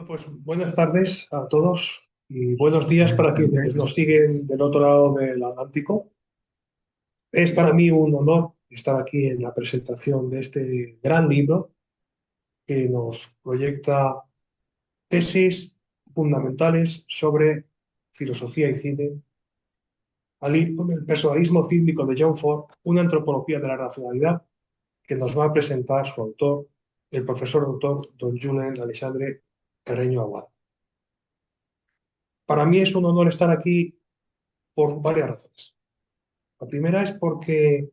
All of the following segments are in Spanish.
Pues buenas tardes a todos y buenos días Buenas para quienes tardes. nos siguen del otro lado del Atlántico. Es para mí un honor estar aquí en la presentación de este gran libro que nos proyecta tesis fundamentales sobre filosofía y cine, al hilo del personalismo fílmico de John Ford, una antropología de la racionalidad que nos va a presentar su autor, el profesor doctor don Julen Alexandre Carreño Aguad. Para mí es un honor estar aquí por varias razones. La primera es porque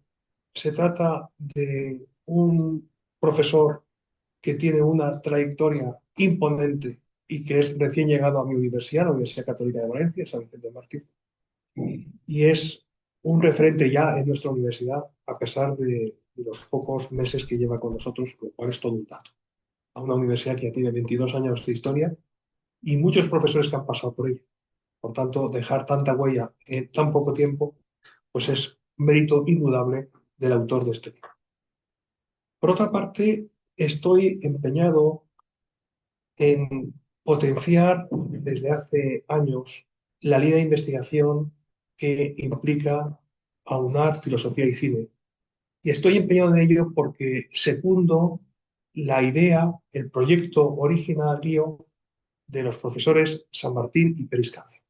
se trata de un profesor que tiene una trayectoria imponente y que es recién llegado a mi universidad, la Universidad Católica de Valencia, San Vicente Mártir, y es un referente ya en nuestra universidad, a pesar de los pocos meses que lleva con nosotros, lo cual es todo un dato. A una universidad que ya tiene 22 años de historia y muchos profesores que han pasado por ella. Por tanto, dejar tanta huella en tan poco tiempo, pues es mérito indudable del autor de este libro. Por otra parte, estoy empeñado en potenciar desde hace años la línea de investigación que implica aunar filosofía y cine. Y estoy empeñado en ello porque secundo la idea, el proyecto originario de los profesores San Martín y Periscancio.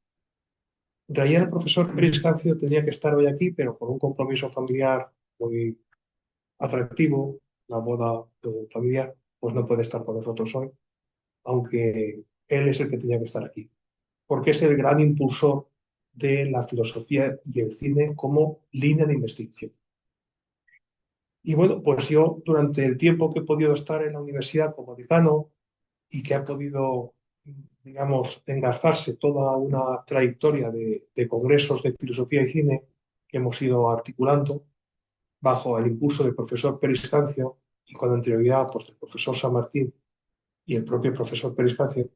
En realidad el profesor Periscancio tenía que estar hoy aquí, pero por un compromiso familiar muy atractivo, la boda de un familiar, pues no puede estar con nosotros hoy, aunque él es el que tenía que estar aquí, porque es el gran impulsor de la filosofía y el cine como línea de investigación. Y bueno, pues yo durante el tiempo que he podido estar en la universidad como decano y que ha podido, digamos, engarzarse toda una trayectoria de congresos de filosofía y cine que hemos ido articulando bajo el impulso del profesor Periscancio y con anterioridad pues, del profesor San Martín y el propio profesor Periscancio,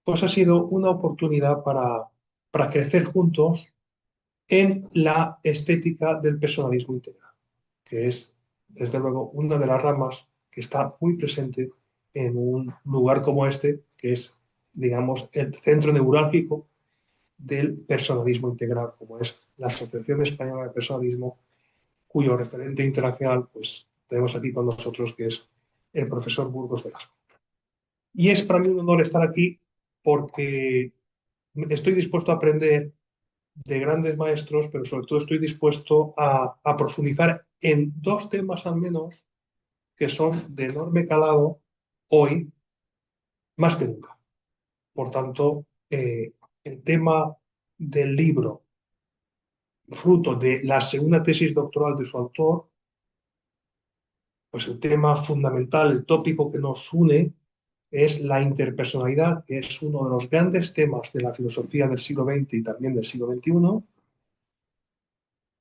pues ha sido una oportunidad para crecer juntos en la estética del personalismo integral, que es, desde luego, una de las ramas que está muy presente en un lugar como este, que es, digamos, el centro neurálgico del personalismo integral, como es la Asociación Española de Personalismo, cuyo referente internacional, pues tenemos aquí con nosotros, que es el profesor Burgos Velasco. Y es para mí un honor estar aquí porque estoy dispuesto a aprender de grandes maestros, pero sobre todo estoy dispuesto a profundizar en dos temas al menos que son de enorme calado hoy más que nunca. Por tanto, el tema del libro, fruto de la segunda tesis doctoral de su autor, pues el tema fundamental, el tópico que nos une es la interpersonalidad, que es uno de los grandes temas de la filosofía del siglo XX y también del siglo XXI,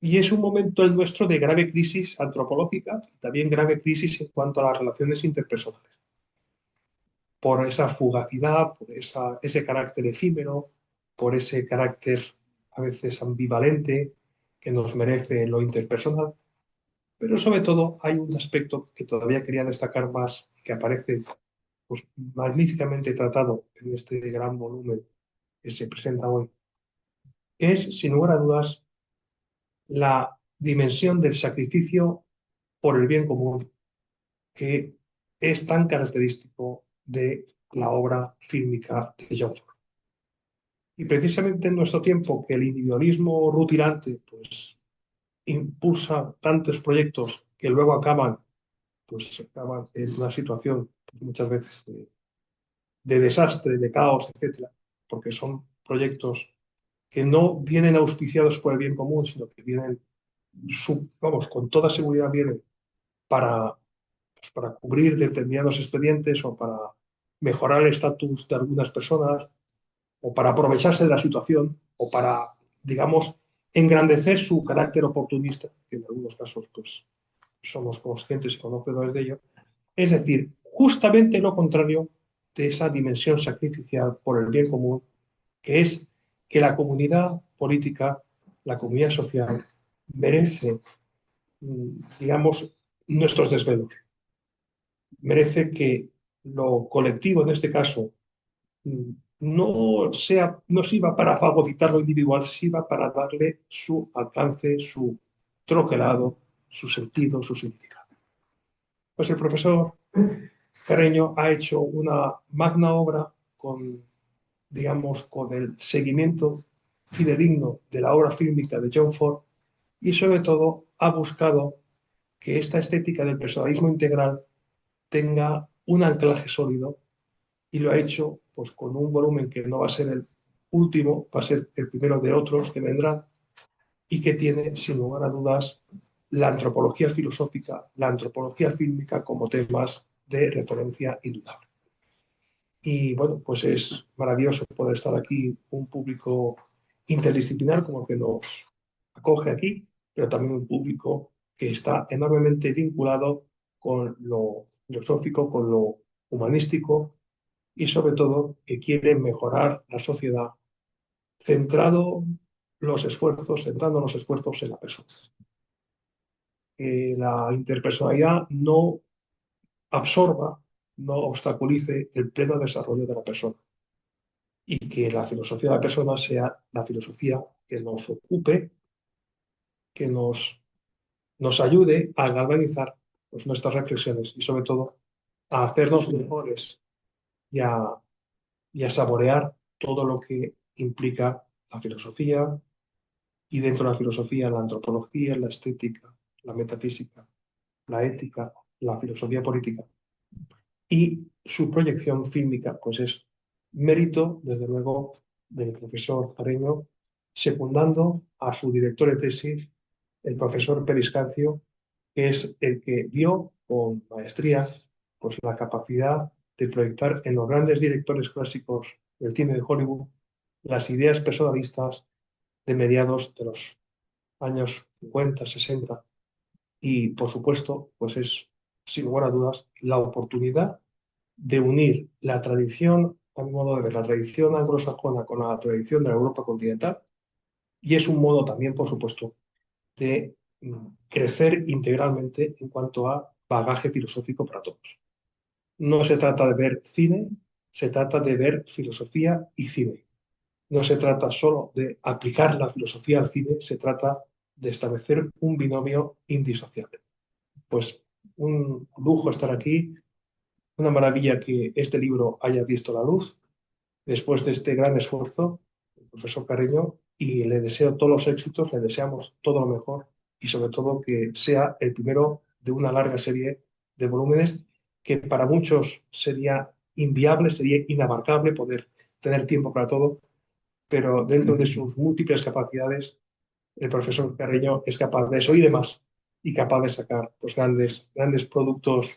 y es un momento el nuestro de grave crisis antropológica y también grave crisis en cuanto a las relaciones interpersonales, por esa fugacidad, por ese carácter efímero, por ese carácter a veces ambivalente que nos merece lo interpersonal, pero sobre todo hay un aspecto que todavía quería destacar más, que aparece pues, magníficamente tratado en este gran volumen que se presenta hoy, es, sin lugar a dudas, la dimensión del sacrificio por el bien común, que es tan característico de la obra fílmica de John Ford. Y precisamente en nuestro tiempo que el individualismo rutilante pues, impulsa tantos proyectos que luego acaban en una situación pues, muchas veces de desastre, de caos, etcétera, porque son proyectos que no vienen auspiciados por el bien común, sino que vienen, vamos, con toda seguridad vienen para, pues, para cubrir determinados expedientes o para mejorar el estatus de algunas personas o para aprovecharse de la situación o para, digamos, engrandecer su carácter oportunista, que en algunos casos pues, somos conscientes y conocedores de ello. Es decir, justamente lo contrario de esa dimensión sacrificial por el bien común, que es que la comunidad política, la comunidad social, merece, digamos, nuestros desvelos. Merece que lo colectivo, en este caso, no sirva para fagocitar lo individual, sirva para darle su alcance, su troquelado, su sentido, su significado. Pues el profesor Carreño ha hecho una magna obra con, digamos, con el seguimiento fidedigno de la obra fílmica de John Ford y sobre todo ha buscado que esta estética del personalismo integral tenga un anclaje sólido y lo ha hecho pues, con un volumen que no va a ser el último, va a ser el primero de otros que vendrán y que tiene, sin lugar a dudas, la antropología filosófica, la antropología fílmica como temas de referencia indudable. Y bueno, pues es maravilloso poder estar aquí, un público interdisciplinar como el que nos acoge aquí, pero también un público que está enormemente vinculado con lo filosófico, con lo humanístico y sobre todo que quiere mejorar la sociedad centrando los esfuerzos en la persona. Que la interpersonalidad no absorba, no obstaculice el pleno desarrollo de la persona y que la filosofía de la persona sea la filosofía que nos ocupe, que nos ayude a galvanizar pues, nuestras reflexiones y sobre todo a hacernos mejores y a saborear todo lo que implica la filosofía y dentro de la filosofía la antropología, la estética, la metafísica, la ética, la filosofía política y su proyección fílmica, pues es mérito, desde luego, del profesor Carreño, secundando a su director de tesis, el profesor Periscancio, que es el que vio con maestría pues, la capacidad de proyectar en los grandes directores clásicos del cine de Hollywood las ideas personalistas de mediados de los años 50, 60 y, por supuesto, pues es, sin lugar a dudas, la oportunidad de unir la tradición, a mi modo de ver, la tradición anglosajona con la tradición de la Europa continental y es un modo también, por supuesto, de crecer integralmente en cuanto a bagaje filosófico para todos. No se trata de ver cine, se trata de ver filosofía y cine. No se trata solo de aplicar la filosofía al cine, se trata de establecer un binomio indisociable. Pues un lujo estar aquí, una maravilla que este libro haya visto la luz después de este gran esfuerzo, el profesor Carreño, y le deseo todos los éxitos, le deseamos todo lo mejor y sobre todo que sea el primero de una larga serie de volúmenes que para muchos sería inviable, sería inabarcable poder tener tiempo para todo, pero dentro de sus múltiples capacidades, el profesor Carreño es capaz de eso y demás, y capaz de sacar pues, grandes productos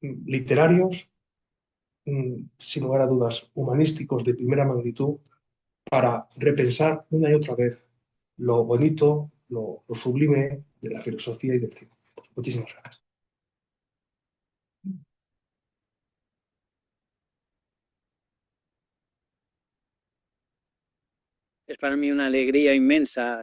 literarios, sin lugar a dudas, humanísticos de primera magnitud, para repensar una y otra vez lo bonito, lo sublime de la filosofía y del cine. Muchísimas gracias. Es para mí una alegría inmensa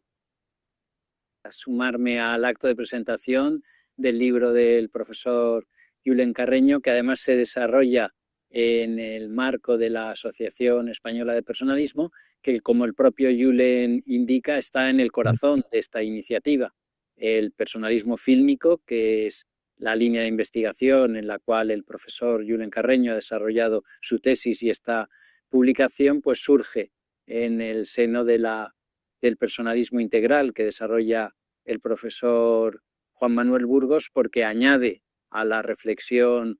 sumarme al acto de presentación del libro del profesor Julen Carreño, que además se desarrolla en el marco de la Asociación Española de Personalismo, que como el propio Julen indica, está en el corazón de esta iniciativa. El personalismo fílmico, que es la línea de investigación en la cual el profesor Julen Carreño ha desarrollado su tesis y esta publicación, pues surge en el seno del personalismo integral que desarrolla el profesor Juan Manuel Burgos, porque añade a la reflexión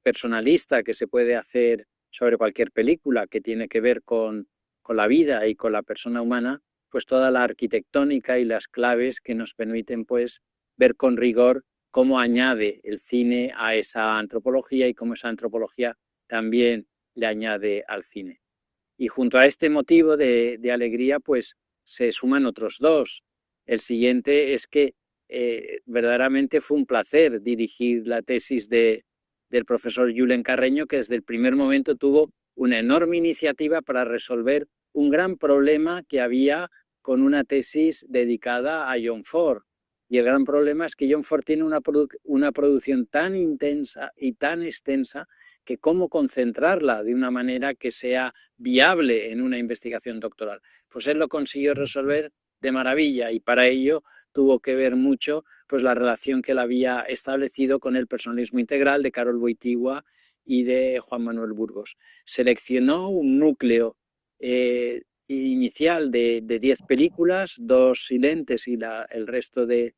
personalista que se puede hacer sobre cualquier película que tiene que ver con la vida y con la persona humana, pues toda la arquitectónica y las claves que nos permiten pues ver con rigor cómo añade el cine a esa antropología y cómo esa antropología también le añade al cine. Y junto a este motivo de alegría, pues se suman otros dos. El siguiente es que verdaderamente fue un placer dirigir la tesis del profesor Julen Carreño, que desde el primer momento tuvo una enorme iniciativa para resolver un gran problema que había con una tesis dedicada a John Ford. Y el gran problema es que John Ford tiene una producción tan intensa y tan extensa que cómo concentrarla de una manera que sea viable en una investigación doctoral. Pues él lo consiguió resolver de maravilla y para ello tuvo que ver mucho pues, la relación que él había establecido con el personalismo integral de Karol Wojtyła y de Juan Manuel Burgos. Seleccionó un núcleo inicial de 10 películas, 2 silentes y el resto del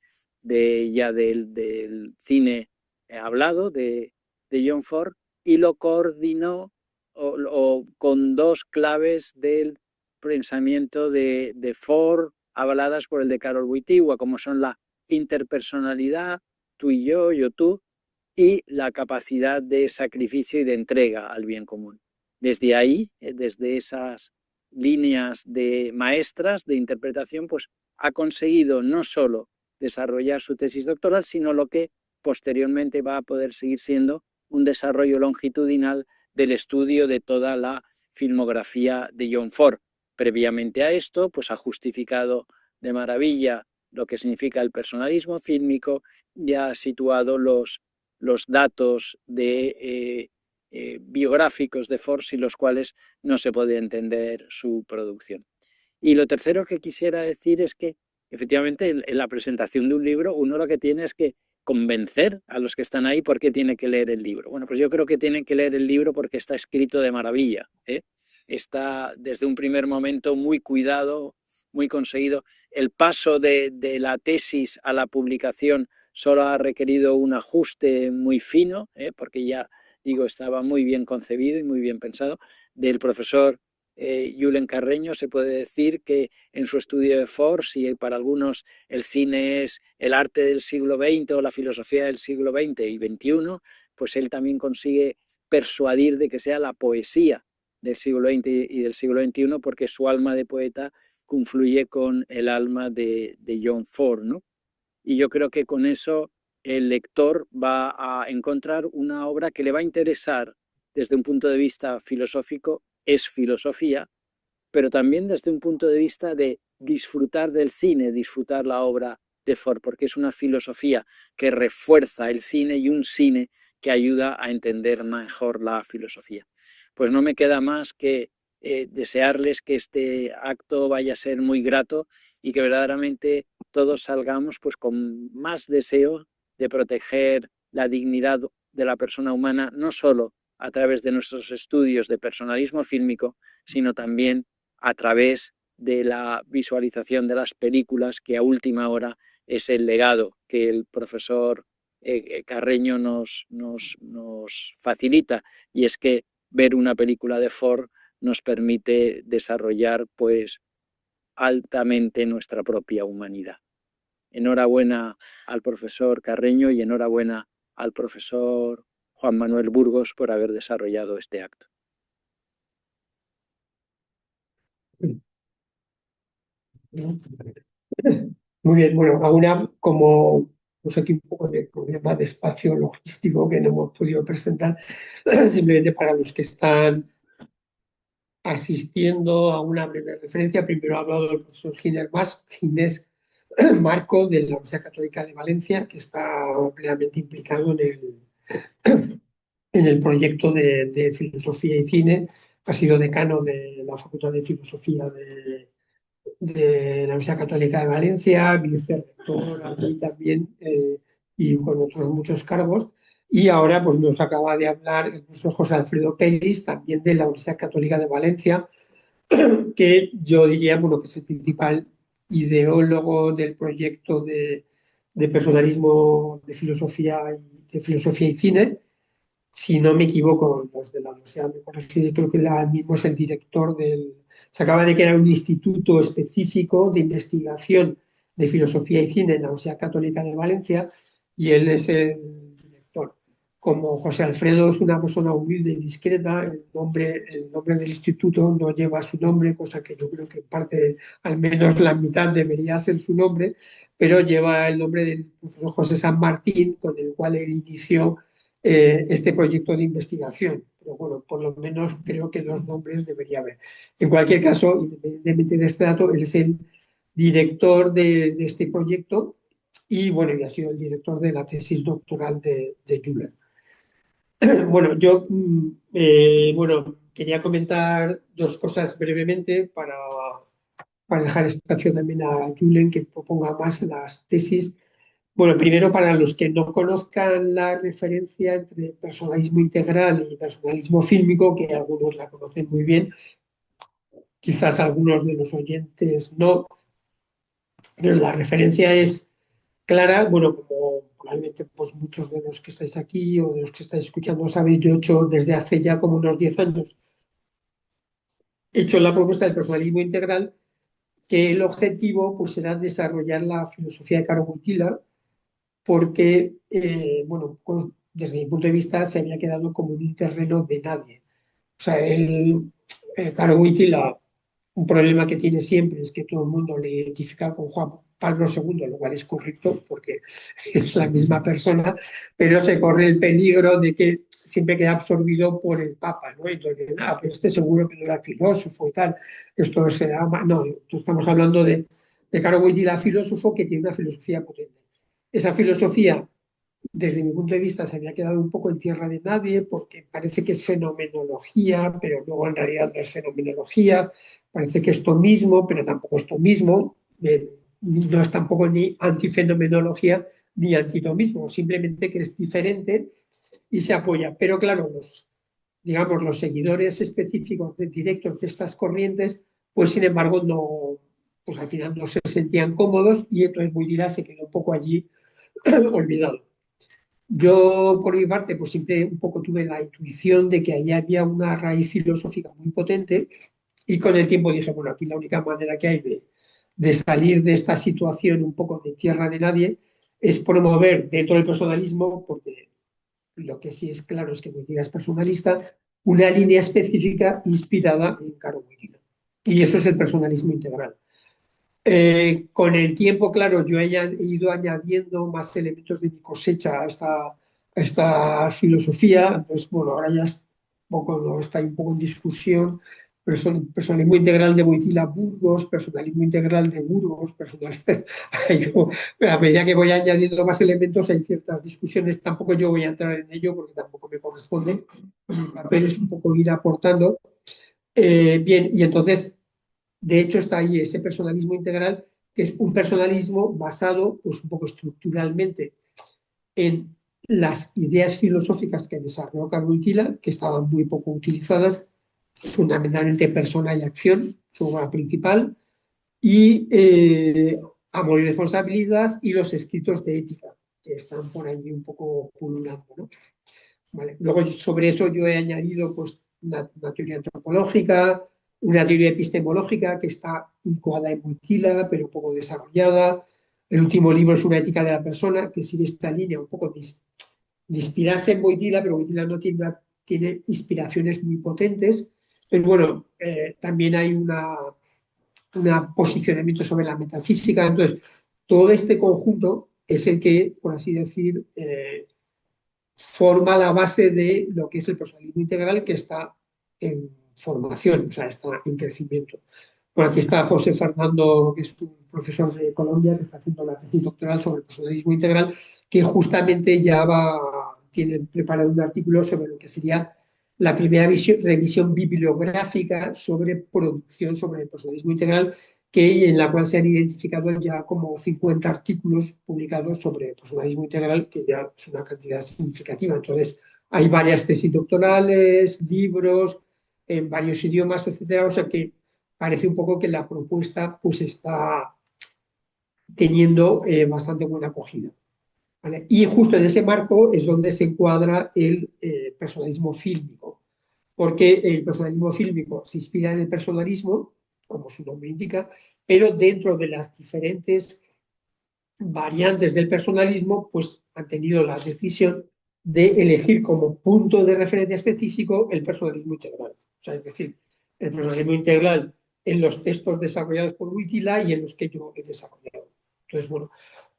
cine hablado de John Ford, y lo coordinó con 2 claves del pensamiento de Ford avaladas por el de Karol Wojtyła, como son la interpersonalidad, tú y yo tú, y la capacidad de sacrificio y de entrega al bien común. Desde ahí, desde esas líneas de maestras de interpretación, pues ha conseguido no solo desarrollar su tesis doctoral, sino lo que posteriormente va a poder seguir siendo un desarrollo longitudinal del estudio de toda la filmografía de John Ford. Previamente a esto, pues ha justificado de maravilla lo que significa el personalismo fílmico y ha situado los datos biográficos de Ford sin los cuales no se puede entender su producción. Y lo tercero que quisiera decir es que efectivamente en la presentación de un libro uno lo que tiene es que convencer a los que están ahí por qué tiene que leer el libro. Bueno, pues yo creo que tienen que leer el libro porque está escrito de maravilla, ¿eh? Está desde un primer momento muy cuidado, muy conseguido. El paso de la tesis a la publicación solo ha requerido un ajuste muy fino, porque ya digo, estaba muy bien concebido y muy bien pensado. Del profesor Julen Carreño se puede decir que en su estudio de Ford, si para algunos el cine es el arte del siglo XX o la filosofía del siglo XX y XXI, pues él también consigue persuadir de que sea la poesía del siglo XX y del siglo XXI, porque su alma de poeta confluye con el alma de John Ford, ¿no? Y yo creo que con eso el lector va a encontrar una obra que le va a interesar desde un punto de vista filosófico, es filosofía, pero también desde un punto de vista de disfrutar del cine, disfrutar la obra de Ford, porque es una filosofía que refuerza el cine y un cine que ayuda a entender mejor la filosofía. Pues no me queda más que desearles que este acto vaya a ser muy grato y que verdaderamente todos salgamos pues con más deseo de proteger la dignidad de la persona humana, no solo a través de nuestros estudios de personalismo fílmico, sino también a través de la visualización de las películas, que a última hora es el legado que el profesor Carreño nos facilita, y es que ver una película de Ford nos permite desarrollar pues altamente nuestra propia humanidad. Enhorabuena al profesor Carreño y enhorabuena al profesor Juan Manuel Burgos por haber desarrollado este acto. Muy bien, bueno, aún como pues aquí un poco de problema de espacio logístico que no hemos podido presentar, simplemente para los que están asistiendo a una breve referencia. Primero ha hablado el profesor Ginés Marco de la Universidad Católica de Valencia, que está plenamente implicado en el proyecto de filosofía y cine. Ha sido decano de la Facultad de Filosofía de la Universidad Católica de Valencia, vicerrector allí también, y con otros muchos cargos. Y ahora pues, nos acaba de hablar el profesor José Alfredo Peris, también de la Universidad Católica de Valencia, que yo diría bueno, que es el principal ideólogo del proyecto de personalismo de filosofía y cine. Si no me equivoco, los de la universidad me corregí, creo que él mismo es el director se acaba de crear un instituto específico de investigación de filosofía y cine en la Universidad Católica de Valencia y él es el director. Como José Alfredo es una persona humilde y discreta, el nombre del instituto no lleva su nombre, cosa que yo creo que en parte, al menos la mitad debería ser su nombre, pero lleva el nombre del profesor José San Martín, con el cual él inició este proyecto de investigación. Pero bueno, por lo menos creo que los nombres debería haber. En cualquier caso, independientemente de este dato, él es el director de este proyecto y bueno, y ha sido el director de la tesis doctoral de Julen. Bueno, yo quería comentar dos cosas brevemente para dejar espacio también a Julen que proponga más las tesis. Bueno, primero para los que no conozcan la referencia entre personalismo integral y personalismo fílmico, que algunos la conocen muy bien, quizás algunos de los oyentes no, pero la referencia es clara. Bueno, como probablemente pues, muchos de los que estáis aquí o de los que estáis escuchando sabéis, yo he hecho desde hace ya como unos 10 años, he hecho la propuesta del personalismo integral, que el objetivo pues, será desarrollar la filosofía de Caro Wojtyla, porque, bueno, desde mi punto de vista se había quedado como en un terreno de nadie. O sea, Caro Wojtyla, un problema que tiene siempre es que todo el mundo le identifica con Juan Pablo II, lo cual es correcto porque es la misma persona, pero se corre el peligro de que siempre queda absorbido por el Papa, ¿no? Entonces, pero este seguro que no era filósofo y tal, esto será... No, estamos hablando de Caro Wojtyla, filósofo que tiene una filosofía potente. Esa filosofía, desde mi punto de vista, se había quedado un poco en tierra de nadie porque parece que es fenomenología, pero luego en realidad no es fenomenología, parece que es tomismo, pero tampoco es tomismo, no es tampoco ni antifenomenología ni antitomismo, simplemente que es diferente y se apoya. Pero claro, digamos, los seguidores específicos directos de estas corrientes, pues sin embargo no, pues al final no se sentían cómodos y entonces Buidira se quedó un poco allí olvidado. Yo, por mi parte, pues siempre un poco tuve la intuición de que allí había una raíz filosófica muy potente y con el tiempo dije, bueno, aquí la única manera que hay de salir de esta situación un poco de tierra de nadie es promover dentro del personalismo, porque lo que sí es claro es que Wojtyla es personalista, una línea específica inspirada en Caro Wojtyla. Y eso es el personalismo integral. Con el tiempo, claro, yo he ido añadiendo más elementos de mi cosecha a esta filosofía. Entonces, bueno, ahora ya no, está un poco en discusión. Personalismo integral de Wojtyla Burgos, personalismo integral de Burgos, a medida que voy añadiendo más elementos hay ciertas discusiones. Tampoco yo voy a entrar en ello porque tampoco me corresponde. Mi papel es un poco ir aportando. Bien, y entonces de hecho, está ahí ese personalismo integral, que es un personalismo basado, pues un poco estructuralmente, en las ideas filosóficas que desarrolló Carl Wojtyla, que estaban muy poco utilizadas, fundamentalmente persona y acción, su obra principal, y amor y responsabilidad y los escritos de ética, que están por ahí un poco pululando, ¿no? ¿Vale? Luego sobre eso yo he añadido pues, una teoría antropológica, una teoría epistemológica que está incoada en Wojtyla, pero poco desarrollada. El último libro es Una ética de la persona, que sigue esta línea un poco de inspirarse en Wojtyla, pero Wojtyla no tiene inspiraciones muy potentes. Entonces, bueno, también hay una posicionamiento sobre la metafísica. Entonces, todo este conjunto es el que, por así decir, forma la base de lo que es el personalismo integral que está en formación, o sea, está en crecimiento. Por aquí está José Fernando, que es un profesor de Colombia que está haciendo la tesis doctoral sobre el personalismo integral, que justamente ya tiene preparado un artículo sobre lo que sería la primera revisión bibliográfica sobre producción sobre el personalismo integral, en la cual se han identificado ya como 50 artículos publicados sobre personalismo integral, que ya es una cantidad significativa. Entonces, hay varias tesis doctorales, libros en varios idiomas, etcétera. O sea que parece un poco que la propuesta pues está teniendo bastante buena acogida. ¿Vale? Y justo en ese marco es donde se encuadra el personalismo fílmico, porque el personalismo fílmico se inspira en el personalismo, como su nombre indica, pero dentro de las diferentes variantes del personalismo, pues han tenido la decisión de elegir como punto de referencia específico el personalismo integral. O sea, es decir, el personalismo integral en los textos desarrollados por Wojtyla y en los que yo he desarrollado. Entonces, bueno,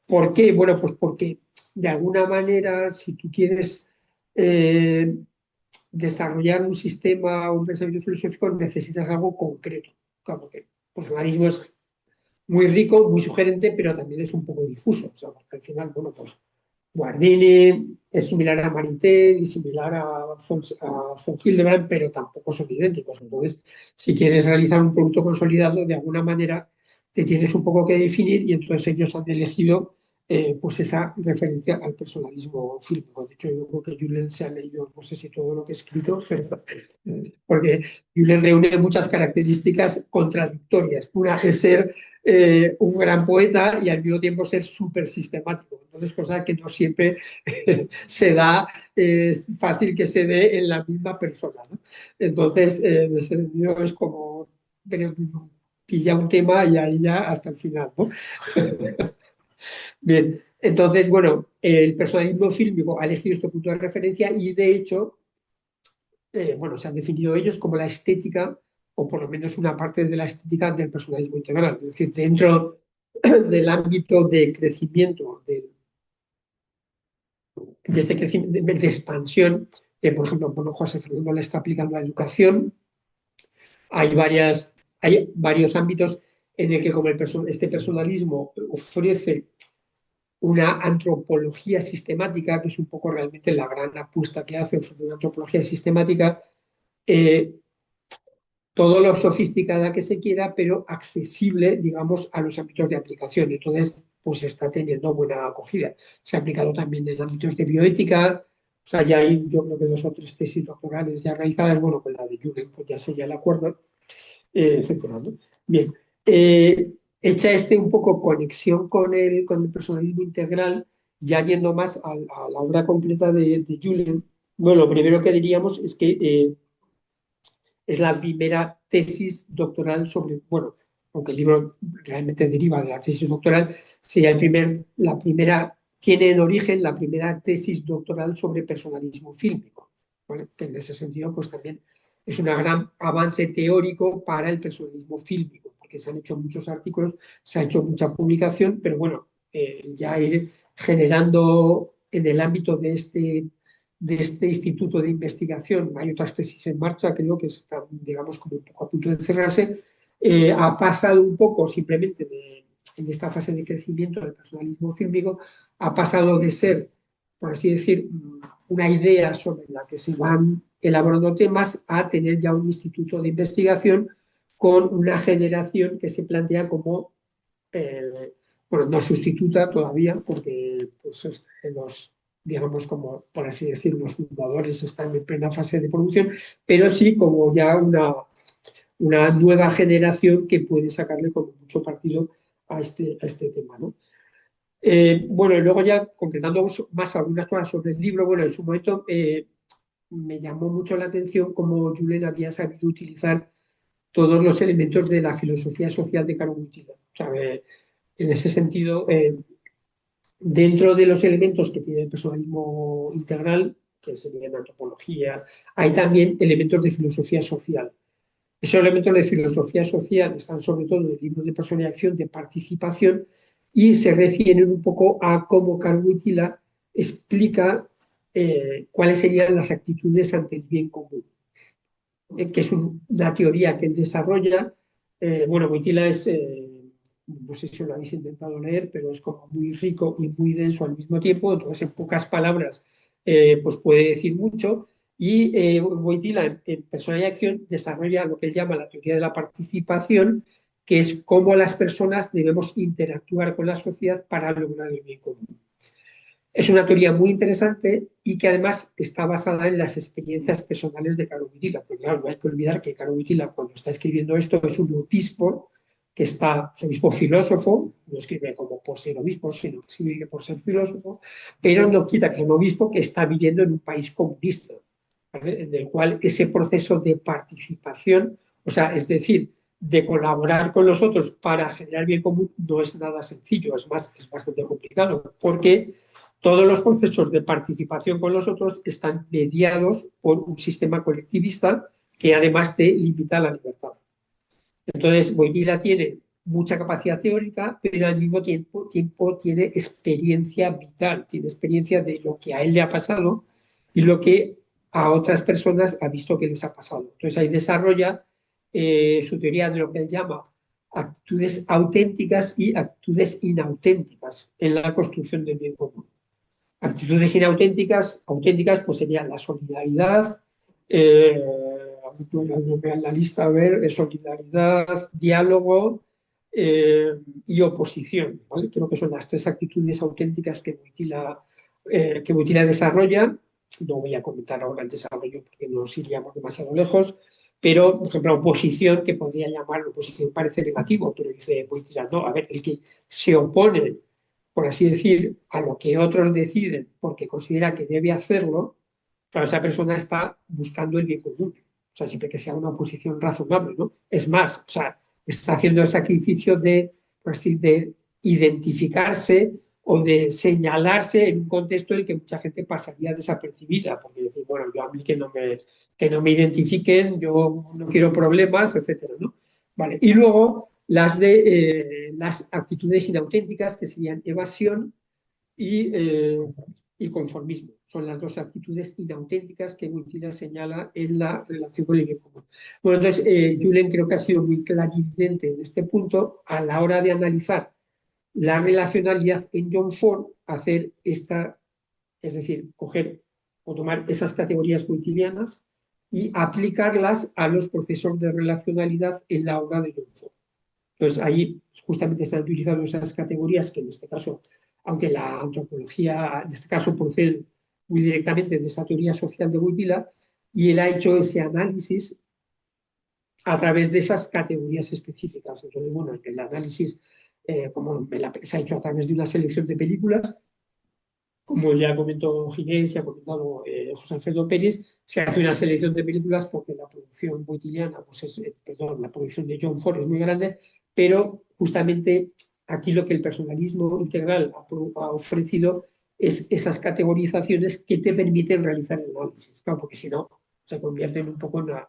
¿por qué? Bueno, pues porque de alguna manera, si tú quieres desarrollar un sistema, un pensamiento filosófico, necesitas algo concreto. Claro, porque el personalismo es muy rico, muy sugerente, pero también es un poco difuso. O sea, porque al final, bueno, pues Guardini, es similar a Maritain y similar a von Hildebrand, pero tampoco son idénticos. Entonces, si quieres realizar un producto consolidado, de alguna manera te tienes un poco que definir y entonces ellos han elegido pues esa referencia al personalismo fílmico. De hecho, yo creo que Julen se ha leído, no sé si todo lo que he escrito, pero, porque Julen reúne muchas características contradictorias. Una es ser un gran poeta y al mismo tiempo ser súper sistemático. Entonces, cosa que no siempre se da, es fácil que se dé en la misma persona, ¿no? Entonces, en ese sentido es como pilla un tema y ahí ya hasta el final, ¿no? Bien, entonces, bueno, el personalismo fílmico ha elegido este punto de referencia y de hecho, bueno, se han definido ellos como la estética, o por lo menos una parte de la estética del personalismo integral. Es decir, dentro del ámbito de crecimiento, de este crecimiento, de expansión, por ejemplo, bueno, José Fernando le está aplicando a la educación, hay varios ámbitos en el que como este personalismo ofrece una antropología sistemática, que es un poco realmente la gran apuesta que hace, ofrece una antropología sistemática, eh, todo lo sofisticada que se quiera, pero accesible, digamos, a los ámbitos de aplicación. Entonces, pues está teniendo buena acogida. Se ha aplicado también en ámbitos de bioética, o sea, ya hay, yo creo que 2 o 3 tesis doctorales ya realizadas, bueno, con la de Julen, pues ya sería el acuerdo, etcétera, ¿no? Bien, hecha un poco conexión con el personalismo integral, ya yendo más a la obra completa de Julen, bueno, lo primero que diríamos es que es la primera tesis doctoral sobre, bueno, aunque el libro realmente deriva de la tesis doctoral, sería la primera, tiene en origen la primera tesis doctoral sobre personalismo fílmico, ¿vale? Que en ese sentido, pues también es un gran avance teórico para el personalismo fílmico, porque se han hecho muchos artículos, se ha hecho mucha publicación, pero bueno, ya ir generando en el ámbito de este instituto de investigación, hay otras tesis en marcha, creo que están, digamos, como un poco a punto de cerrarse, ha pasado un poco simplemente en esta fase de crecimiento del personalismo fílmico, ha pasado de ser, por así decir, una idea sobre la que se van elaborando temas a tener ya un instituto de investigación con una generación que se plantea como, bueno, no sustituta todavía, porque pues, los digamos, como por así decirlo, los fundadores están en plena fase de producción, pero sí como ya una nueva generación que puede sacarle con mucho partido a este tema, ¿no? Bueno, y luego ya concretando más algunas cosas sobre el libro, bueno, en su momento me llamó mucho la atención cómo Julen había sabido utilizar todos los elementos de la filosofía social de Carol Wojtyla. O sea, en ese sentido, dentro de los elementos que tiene el personalismo integral, que sería la antropología, hay también elementos de filosofía social. Esos elementos de filosofía social están sobre todo en el libro de Persona y Acción, de participación, y se refieren un poco a cómo Carl Wojtyla explica cuáles serían las actitudes ante el bien común, que es una teoría que él desarrolla. Bueno, Wojtyla es, no sé si lo habéis intentado leer, pero es como muy rico y muy denso al mismo tiempo, entonces en pocas palabras pues puede decir mucho. Y Wojtyla en Persona y Acción desarrolla lo que él llama la teoría de la participación, que es cómo las personas debemos interactuar con la sociedad para lograr el bien común. Es una teoría muy interesante y que además está basada en las experiencias personales de Caro Wojtyla. Porque claro, no hay que olvidar que Caro Wojtyla, cuando está escribiendo esto, es un obispo que está, es un obispo filósofo, no escribe como por ser obispo, sino que escribe por ser filósofo, pero no quita que es un obispo que está viviendo en un país comunista, ¿vale? En el cual ese proceso de participación, o sea, es decir, de colaborar con los otros para generar bien común, no es nada sencillo, es más, es bastante complicado, porque todos los procesos de participación con los otros están mediados por un sistema colectivista que además te limita la libertad. Entonces, Wojtyla tiene mucha capacidad teórica, pero al mismo tiempo tiene experiencia vital, tiene experiencia de lo que a él le ha pasado y lo que a otras personas ha visto que les ha pasado. Entonces ahí desarrolla su teoría de lo que él llama actitudes auténticas y actitudes inauténticas en la construcción del bien común. Actitudes inauténticas, auténticas, pues serían la solidaridad, eh, en la lista, a ver, solidaridad, diálogo y oposición, ¿vale? Creo que son las tres actitudes auténticas que Wojtyla desarrolla. No voy a comentar ahora el desarrollo porque nos iríamos demasiado lejos, pero, por ejemplo, oposición, que podría llamar oposición parece negativo, pero dice Wojtyla, no, a ver, el que se opone, por así decir, a lo que otros deciden porque considera que debe hacerlo, claro, esa persona está buscando el bien común. O sea, siempre que sea una oposición razonable, ¿no? Es más, o sea, está haciendo el sacrificio de, por así, de identificarse o de señalarse en un contexto en el que mucha gente pasaría desapercibida, porque decir, bueno, yo a mí que no me identifiquen, yo no quiero problemas, etcétera, ¿no? Vale. Y luego las actitudes inauténticas, que serían evasión y conformismo. Son las dos actitudes inauténticas que Wojtyla señala en la relación con el bien común. Bueno, entonces, Julen creo que ha sido muy clarividente en este punto a la hora de analizar la relacionalidad en John Ford, hacer esta, es decir, coger o tomar esas categorías wojtylianas y aplicarlas a los procesos de relacionalidad en la obra de John Ford. Entonces, ahí justamente están utilizando esas categorías que en este caso, aunque la antropología en este caso procede muy directamente de esa teoría social de Wojtyla, y él ha hecho ese análisis a través de esas categorías específicas. Entonces, bueno, el análisis, se ha hecho a través de una selección de películas, como ya comentó Ginés y ha comentado José Alfredo Pérez, se hace una selección de películas porque la producción wojtyliana, pues perdón, la producción de John Ford es muy grande, pero justamente aquí lo que el personalismo integral ha ofrecido es esas categorizaciones que te permiten realizar el análisis, claro, porque si no se convierten un poco en una,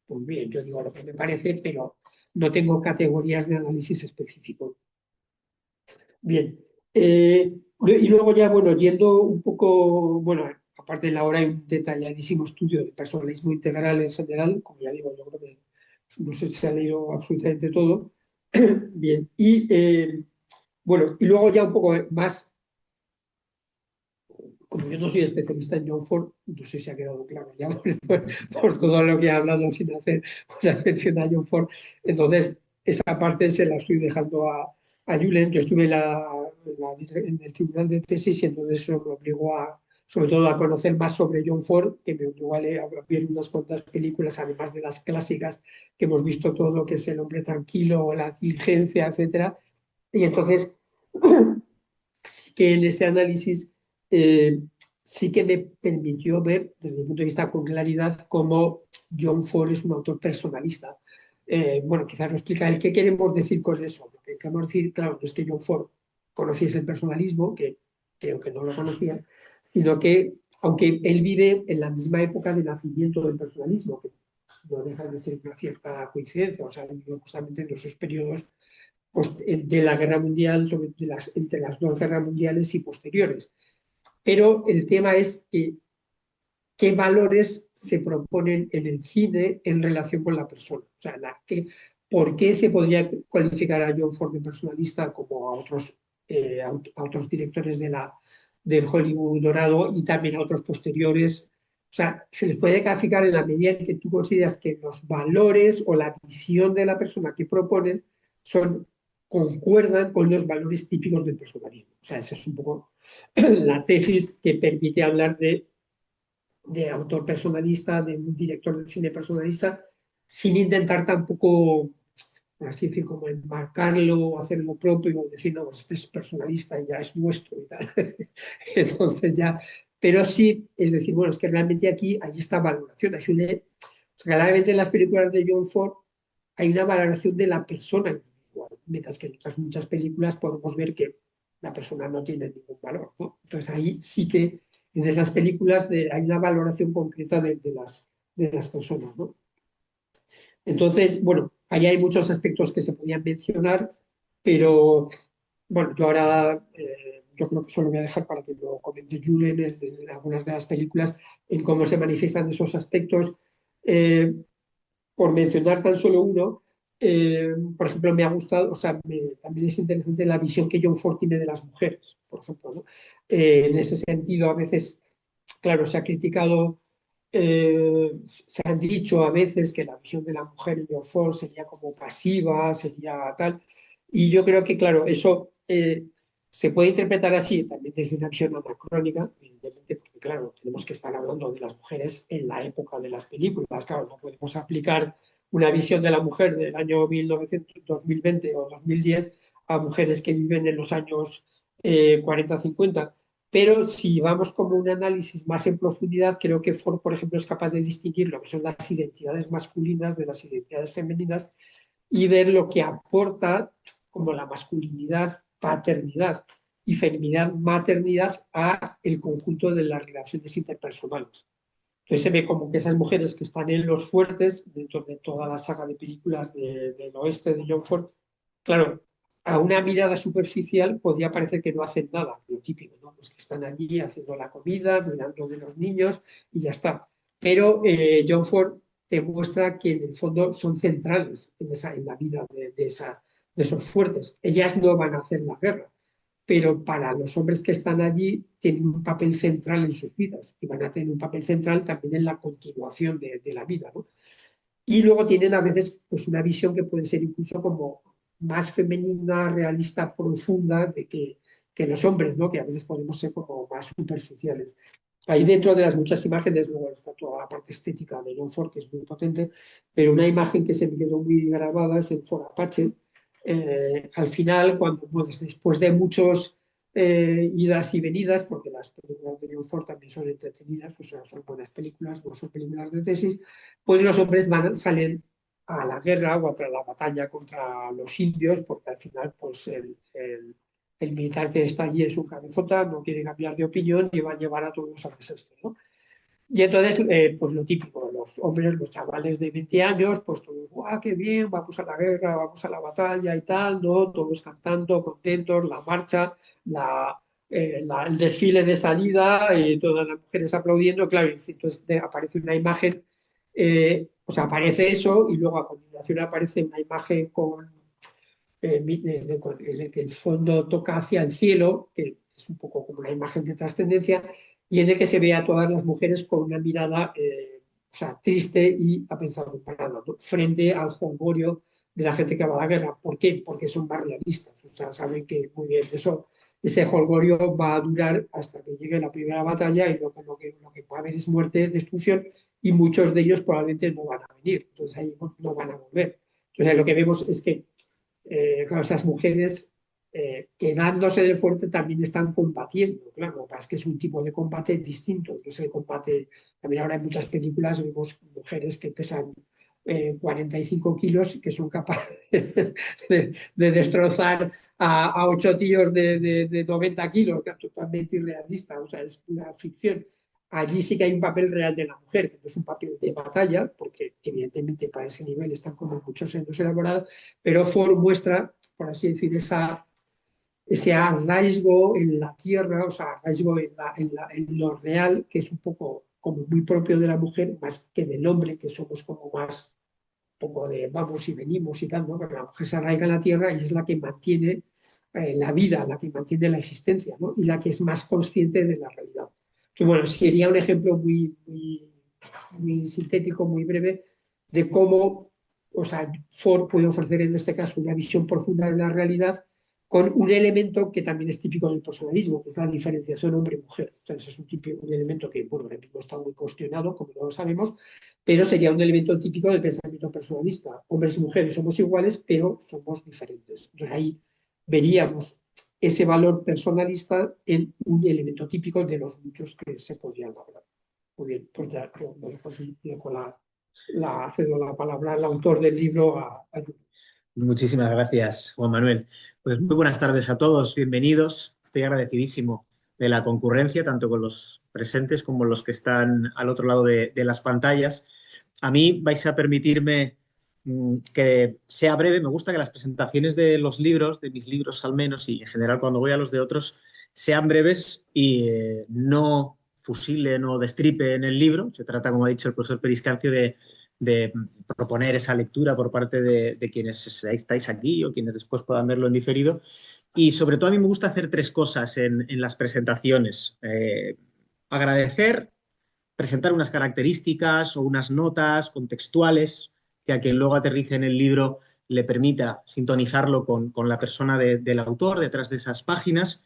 pues bien, yo digo lo que me parece, pero no tengo categorías de análisis específico. Bien. Y luego ya, bueno, yendo un poco, bueno, aparte de la hora hay un detalladísimo estudio del personalismo integral en general, como ya digo, yo creo que no sé si se ha leído absolutamente todo. Bien, bueno, y luego ya un poco más, como yo no soy especialista en John Ford, no sé si ha quedado claro ya por todo lo que he hablado sin hacer una mención a John Ford, entonces esa parte se la estoy dejando a Julen. Yo estuve en el tribunal de tesis y entonces eso me obligó sobre todo a conocer más sobre John Ford, que me obligó a ver unas cuantas películas, además de las clásicas que hemos visto, todo lo que es El hombre tranquilo, La diligencia, etcétera. Y entonces sí que en ese análisis sí que me permitió ver desde mi punto de vista con claridad cómo John Ford es un autor personalista. Bueno, quizás lo explica él. ¿Qué queremos decir con eso? Lo que queremos decir, claro, no es que John Ford conociese el personalismo, que creo que no lo conocía, sino que, aunque él vive en la misma época de nacimiento del personalismo, que no deja de ser una cierta coincidencia, o sea, justamente en esos periodos de la guerra mundial, entre las dos guerras mundiales y posteriores. Pero el tema es qué valores se proponen en el cine en relación con la persona. O sea, ¿por qué se podría cualificar a John Ford de personalista como a otros directores del Hollywood dorado y también a otros posteriores? O sea, se les puede calificar en la medida en que tú consideras que los valores o la visión de la persona que proponen concuerdan con los valores típicos del personalismo. O sea, esa es un poco la tesis que permite hablar de autor personalista, de un director de cine personalista, sin intentar tampoco, por así decir, como enmarcarlo o hacerlo propio o decir, no, pues este es personalista y ya es nuestro y tal. Entonces ya, pero sí, es decir, bueno, es que realmente aquí hay esta valoración. Claramente en las películas de John Ford hay una valoración de la persona individual, mientras que en otras muchas películas podemos ver que la persona no tiene ningún valor, ¿no? Entonces ahí sí que en esas películas hay una valoración concreta de las personas, ¿no? Entonces, bueno, ahí hay muchos aspectos que se podían mencionar, pero bueno, yo creo que solo voy a dejar para que lo comente Julen en algunas de las películas, en cómo se manifiestan esos aspectos. Por mencionar tan solo uno, por ejemplo, me ha gustado, o sea, también es interesante la visión que John Ford tiene de las mujeres, por ejemplo, ¿no? En ese sentido, a veces, claro, se ha criticado, se han dicho a veces que la visión de la mujer en John Ford sería como pasiva, sería tal, y yo creo que, claro, eso se puede interpretar así, también desde una visión anacrónica, evidentemente, porque, claro, tenemos que estar hablando de las mujeres en la época de las películas, claro, no podemos aplicar una visión de la mujer del año 1900, 2020 o 2010 a mujeres que viven en los años 40-50. Pero si vamos como un análisis más en profundidad, creo que Ford, por ejemplo, es capaz de distinguir lo que son las identidades masculinas de las identidades femeninas y ver lo que aporta como la masculinidad, paternidad y feminidad, maternidad a el conjunto de las relaciones interpersonales. Entonces se ve como que esas mujeres que están en los fuertes, dentro de toda la saga de películas del oeste de John Ford, claro, a una mirada superficial podría parecer que no hacen nada, lo típico, ¿no? Pues que están allí haciendo la comida, cuidando de los niños y ya está. Pero John Ford te muestra que en el fondo son centrales en la vida de esos fuertes. Ellas no van a hacer la guerra, pero para los hombres que están allí tienen un papel central en sus vidas y van a tener un papel central también en la continuación de la vida, ¿no? Y luego tienen a veces pues, una visión que puede ser incluso como más femenina, realista, profunda que los hombres, ¿no? Que a veces podemos ser como más superficiales. Ahí dentro de las muchas imágenes, luego está toda la parte estética de John Ford, que es muy potente, pero una imagen que se me quedó muy grabada es en Ford Apache. Al final, cuando pues, después de muchos idas y venidas, porque las películas de John Ford también son entretenidas, o sea, son buenas películas, no son películas de tesis, pues los hombres salen a la guerra o a la batalla contra los indios, porque al final pues el militar que está allí es un cabezota, no quiere cambiar de opinión y va a llevar a todos al desastre, ¿no? Y entonces, pues lo típico, los hombres, los chavales de 20 años, pues todos, ¡guau, qué bien! Vamos a la guerra, vamos a la batalla y tal, ¿no? Todos cantando, contentos, la marcha, el desfile de salida y todas las mujeres aplaudiendo, claro, y entonces aparece una imagen, o sea, aparece eso y luego a continuación aparece una imagen en el que el fondo toca hacia el cielo, que es un poco como una imagen de trascendencia, y en el que se ve a todas las mujeres con una mirada o sea, triste y apensadumbrada, ¿no? Frente al jolgorio de la gente que va a la guerra. ¿Por qué? Porque son más realistas. O sea, saben que muy bien, ese jolgorio va a durar hasta que llegue la primera batalla y lo que va a haber es muerte, destrucción y muchos de ellos probablemente no van a venir. Entonces ahí no van a volver. Entonces lo que vemos es que claro, esas mujeres quedándose del fuerte también están combatiendo. Claro, lo que pasa es que es un tipo de combate distinto. No es el combate, también ahora en muchas películas vemos mujeres que pesan 45 kilos que son capaces de destrozar a 8 tíos de 90 kilos, que es totalmente irrealista, o sea, es una ficción. Allí sí que hay un papel real de la mujer, que no es un papel de batalla, porque evidentemente para ese nivel están como muchos años elaborados, pero Ford muestra, por así decir, ese arraigo en la tierra, o sea, arraigo en lo real, que es un poco como muy propio de la mujer, más que del hombre, que somos como más poco de vamos y venimos y tal, ¿no? Pero la mujer se arraiga en la tierra y es la que mantiene la vida, la que mantiene la existencia, ¿no? Y la que es más consciente de la realidad. Que bueno, sería un ejemplo muy sintético, muy breve, de cómo, o sea, Ford puede ofrecer en este caso una visión profunda de la realidad con un elemento que también es típico del personalismo, que es la diferenciación hombre-mujer. O sea, ese es un elemento que, bueno, ahora mismo está muy cuestionado, como todos sabemos, pero sería un elemento típico del pensamiento personalista. Hombres y mujeres somos iguales, pero somos diferentes. Entonces ahí veríamos ese valor personalista en un elemento típico de los muchos que se podrían hablar. Muy bien, pues ya dejo cedo la palabra al autor del libro. Muchísimas gracias, Juan Manuel. Pues muy buenas tardes a todos, bienvenidos. Estoy agradecidísimo de la concurrencia, tanto con los presentes como los que están al otro lado de las pantallas. A mí vais a permitirme que sea breve. Me gusta que las presentaciones de los libros, de mis libros al menos, y en general cuando voy a los de otros, sean breves y no fusilen o destripen el libro. Se trata, como ha dicho el profesor Periscancio, de de proponer esa lectura por parte de quienes estáis aquí o quienes después puedan verlo en diferido. Y sobre todo a mí me gusta hacer tres cosas en las presentaciones. Agradecer, presentar unas características o unas notas contextuales que a quien luego aterrice en el libro le permita sintonizarlo con la persona del autor detrás de esas páginas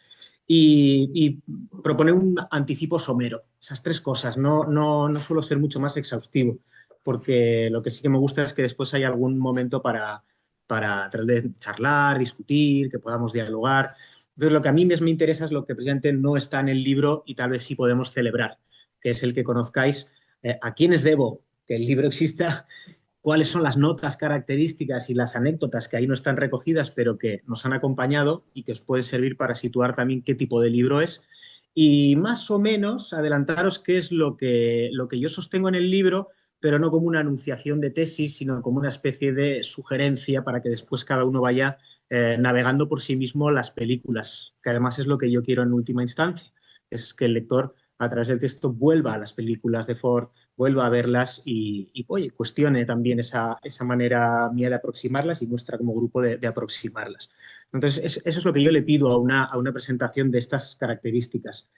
y proponer un anticipo somero. Esas tres cosas. No suelo ser mucho más exhaustivo, porque lo que sí que me gusta es que después haya algún momento para tratar de charlar, discutir, que podamos dialogar. Entonces, lo que a mí más me interesa es lo que precisamente no está en el libro y tal vez sí podemos celebrar, que es el que conozcáis a quiénes debo que el libro exista, cuáles son las notas características y las anécdotas que ahí no están recogidas, pero que nos han acompañado y que os puede servir para situar también qué tipo de libro es. Y más o menos adelantaros qué es lo que yo sostengo en el libro, pero no como una anunciación de tesis, sino como una especie de sugerencia para que después cada uno vaya navegando por sí mismo las películas, que además es lo que yo quiero en última instancia, es que el lector a través del texto vuelva a las películas de Ford, vuelva a verlas y oye, cuestione también esa manera mía de aproximarlas y nuestra como grupo de aproximarlas. Entonces, eso es lo que yo le pido a una presentación de estas características.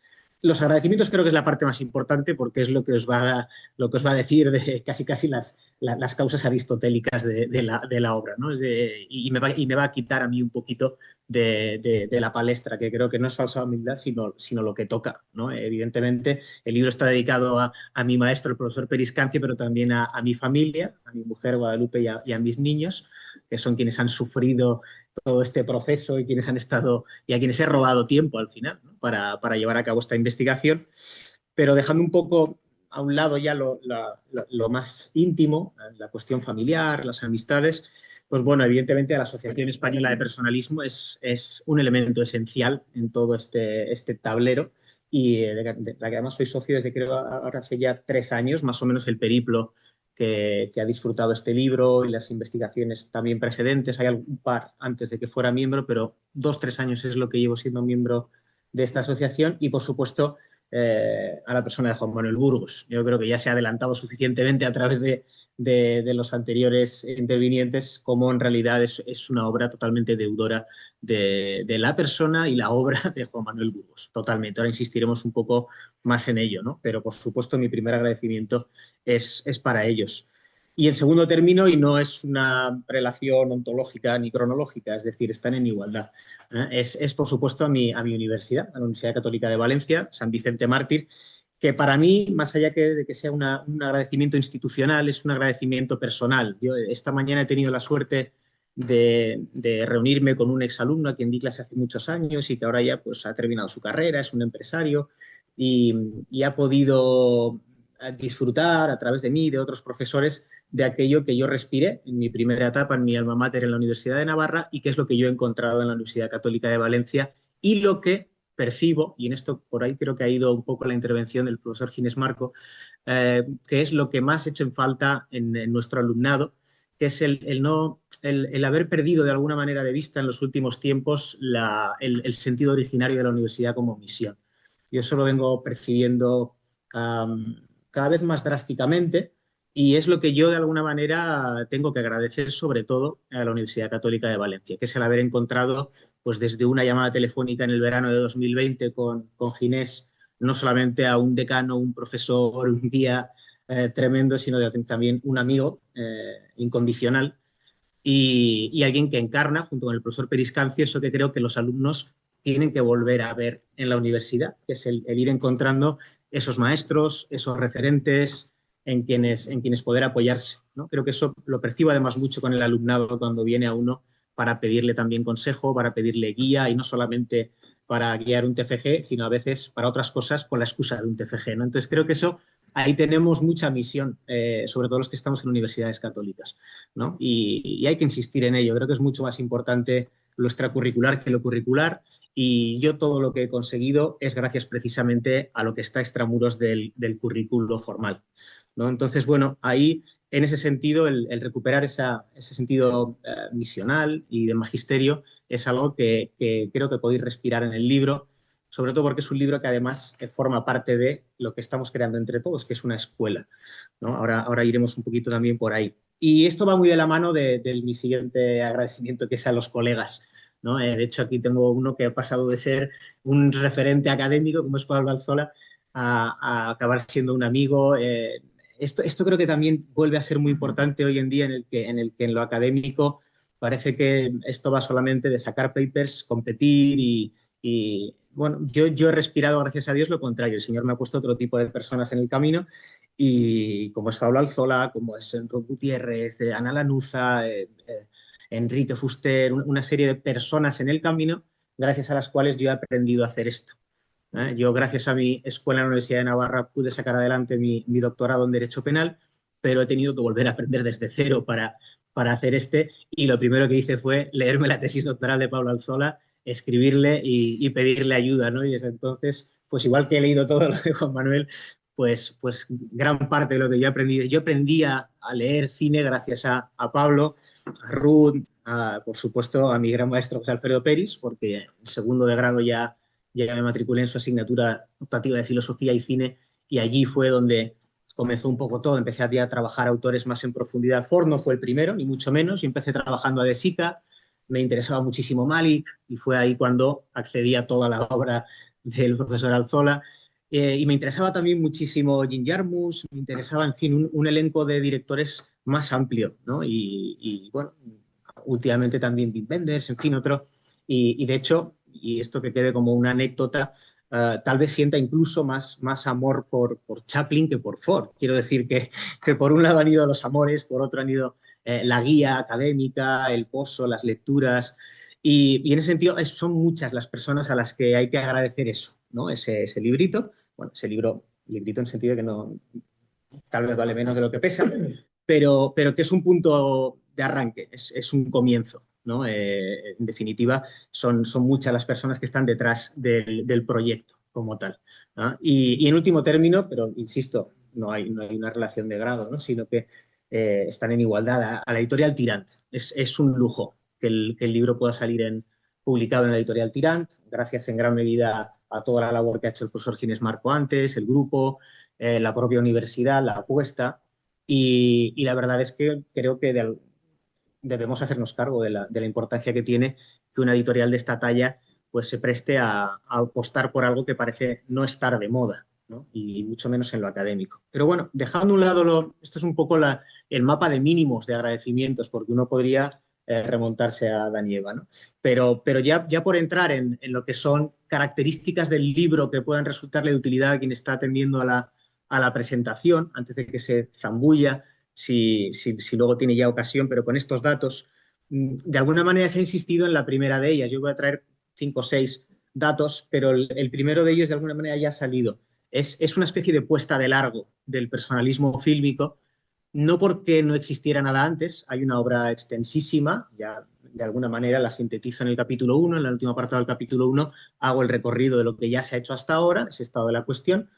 Los agradecimientos creo que es la parte más importante porque es lo que os va a decir de casi las causas aristotélicas de la obra, ¿no? Y me va a quitar a mí un poquito de la palestra, que creo que no es falsa humildad, sino lo que toca, ¿no? Evidentemente, el libro está dedicado a mi maestro, el profesor Periscancio, pero también a mi familia, a mi mujer Guadalupe y a mis niños, que son quienes han sufrido todo este proceso y quienes han estado y a quienes he robado tiempo al final, ¿no? para llevar a cabo esta investigación, pero dejando un poco a un lado ya lo más íntimo, la cuestión familiar, las amistades, pues bueno, evidentemente la Asociación Española de Personalismo es un elemento esencial en todo este tablero y de la que además soy socio desde creo ahora hace ya 3 años, más o menos el periplo que ha disfrutado este libro y las investigaciones también precedentes. Hay algún par antes de que fuera miembro, pero 2, 3 años es lo que llevo siendo miembro de esta asociación y, por supuesto, a la persona de Juan Manuel Burgos. Yo creo que ya se ha adelantado suficientemente a través de los anteriores intervinientes, como en realidad es una obra totalmente deudora de la persona y la obra de Juan Manuel Burgos. Totalmente. Ahora insistiremos un poco más en ello, ¿no? Pero, por supuesto, mi primer agradecimiento es para ellos. Y en segundo término, y no es una relación ontológica ni cronológica, es decir, están en igualdad. Es por supuesto, a mi universidad, a la Universidad Católica de Valencia, San Vicente Mártir, que para mí, más allá de que sea un agradecimiento institucional, es un agradecimiento personal. Yo esta mañana he tenido la suerte de reunirme con un exalumno a quien di clase hace muchos años y que ahora ya pues, ha terminado su carrera, es un empresario y ha podido disfrutar a través de mí y de otros profesores de aquello que yo respiré en mi primera etapa en mi alma mater en la Universidad de Navarra y que es lo que yo he encontrado en la Universidad Católica de Valencia y lo que percibo, y en esto por ahí creo que ha ido un poco la intervención del profesor Ginés Marco, que es lo que más he hecho en falta en nuestro alumnado, que es el haber perdido de alguna manera de vista en los últimos tiempos el sentido originario de la universidad como misión. Yo eso lo vengo percibiendo cada vez más drásticamente y es lo que yo de alguna manera tengo que agradecer sobre todo a la Universidad Católica de Valencia, que es el haber encontrado pues desde una llamada telefónica en el verano de 2020 con Ginés, no solamente a un decano, un profesor, un guía tremendo, sino también un amigo incondicional y alguien que encarna, junto con el profesor Periscancio, eso que creo que los alumnos tienen que volver a ver en la universidad, que es el ir encontrando esos maestros, esos referentes en quienes poder apoyarse, ¿no? Creo que eso lo percibo además mucho con el alumnado cuando viene a uno para pedirle también consejo, para pedirle guía y no solamente para guiar un TFG, sino a veces para otras cosas con la excusa de un TFG, ¿no? Entonces creo que eso, ahí tenemos mucha misión, sobre todo los que estamos en universidades católicas, ¿no? Y hay que insistir en ello. Creo que es mucho más importante lo extracurricular que lo curricular y yo todo lo que he conseguido es gracias precisamente a lo que está extramuros del currículo formal, ¿no? Entonces, bueno, ahí en ese sentido el recuperar ese sentido misional y de magisterio es algo que creo que podéis respirar en el libro, sobre todo porque es un libro que además forma parte de lo que estamos creando entre todos, que es una escuela, ¿no? Ahora iremos un poquito también por ahí. Y esto va muy de la mano de mi siguiente agradecimiento, que es a los colegas, ¿no? De hecho, aquí tengo uno que ha pasado de ser un referente académico, como es Pablo Alzola, a acabar siendo un amigo. Esto creo que también vuelve a ser muy importante hoy en día, en lo académico parece que esto va solamente de sacar papers, competir bueno, yo he respirado, gracias a Dios, lo contrario. El Señor me ha puesto otro tipo de personas en el camino y como es Pablo Alzola, como es Rod Gutiérrez, Ana Lanuza, Enrique Fuster, una serie de personas en el camino gracias a las cuales yo he aprendido a hacer esto. Yo, gracias a mi escuela en la Universidad de Navarra, pude sacar adelante mi doctorado en Derecho Penal, pero he tenido que volver a aprender desde cero para hacer y lo primero que hice fue leerme la tesis doctoral de Pablo Alzola, escribirle y pedirle ayuda, ¿no? Y desde entonces, pues igual que he leído todo lo de Juan Manuel, pues gran parte de lo que yo aprendí. Yo aprendí a leer cine gracias a Pablo, a Ruth, por supuesto a mi gran maestro José Alfredo Peris, porque en segundo de grado ya me matriculé en su asignatura optativa de Filosofía y Cine y allí fue donde comenzó un poco todo. Empecé a trabajar autores más en profundidad. Ford no fue el primero, ni mucho menos. Y empecé trabajando a De Sica. Me interesaba muchísimo Malik y fue ahí cuando accedí a toda la obra del profesor Alzola. Y me interesaba también muchísimo Jim Jarmusch, me interesaba, en fin, un elenco de directores más amplio, ¿no? Bueno, últimamente también Wim Wenders, en fin, otro. Y de hecho, y esto que quede como una anécdota, tal vez sienta incluso más amor por Chaplin que por Ford. Quiero decir que por un lado han ido los amores, por otro han ido la guía académica, el pozo, las lecturas. Y en ese sentido son muchas las personas a las que hay que agradecer eso, ¿no? Ese librito, bueno, librito en el sentido de que no, tal vez vale menos de lo que pesa, pero que es un punto de arranque, es un comienzo, ¿no? En definitiva, son muchas las personas que están detrás del proyecto como tal, ¿no? Y en último término, pero insisto, no hay una relación de grado, ¿no? Sino que están en igualdad. A la editorial Tirant. Es un lujo que el libro pueda salir publicado en la editorial Tirant, gracias en gran medida a toda la labor que ha hecho el profesor Ginés Marco antes, el grupo, la propia universidad, la apuesta. Y la verdad es que creo que debemos hacernos cargo de la importancia que tiene que una editorial de esta talla pues se preste a apostar por algo que parece no estar de moda, ¿no? Y mucho menos en lo académico. Pero bueno, dejando a un lado, esto es un poco el mapa de mínimos de agradecimientos, porque uno podría remontarse a Adán y Eva, ¿no? Pero ya por entrar en lo que son características del libro que puedan resultarle de utilidad a quien está atendiendo a la presentación, antes de que se zambulla, si luego tiene ya ocasión, pero con estos datos, de alguna manera se ha insistido en la primera de ellas. Yo voy a traer 5 o 6 datos, pero el primero de ellos de alguna manera ya ha salido. Es una especie de puesta de largo del personalismo fílmico, no porque no existiera nada antes, hay una obra extensísima, ya de alguna manera la sintetizo en el capítulo 1, en la última parte del capítulo 1 hago el recorrido de lo que ya se ha hecho hasta ahora, ese estado de la cuestión,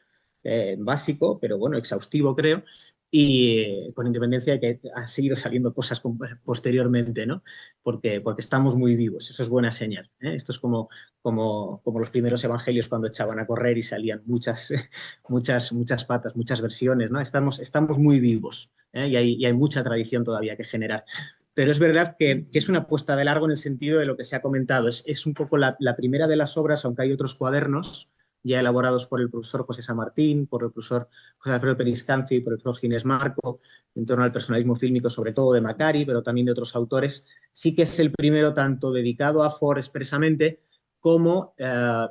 básico, pero bueno, exhaustivo creo, y con independencia de que han seguido saliendo cosas posteriormente, ¿no? Porque estamos muy vivos, eso es buena señal, ¿eh? Esto es como los primeros evangelios cuando echaban a correr y salían muchas patas, muchas versiones, ¿no? Estamos muy vivos, ¿eh? Y hay mucha tradición todavía que generar. Pero es verdad que es una apuesta de largo en el sentido de lo que se ha comentado. Es un poco la primera de las obras, aunque hay otros cuadernos ya elaborados por el profesor José San Martín, por el profesor José Alfredo Periscanzi, por el profesor Ginés Marco, en torno al personalismo fílmico, sobre todo de Macari, pero también de otros autores. Sí que es el primero tanto dedicado a Ford expresamente como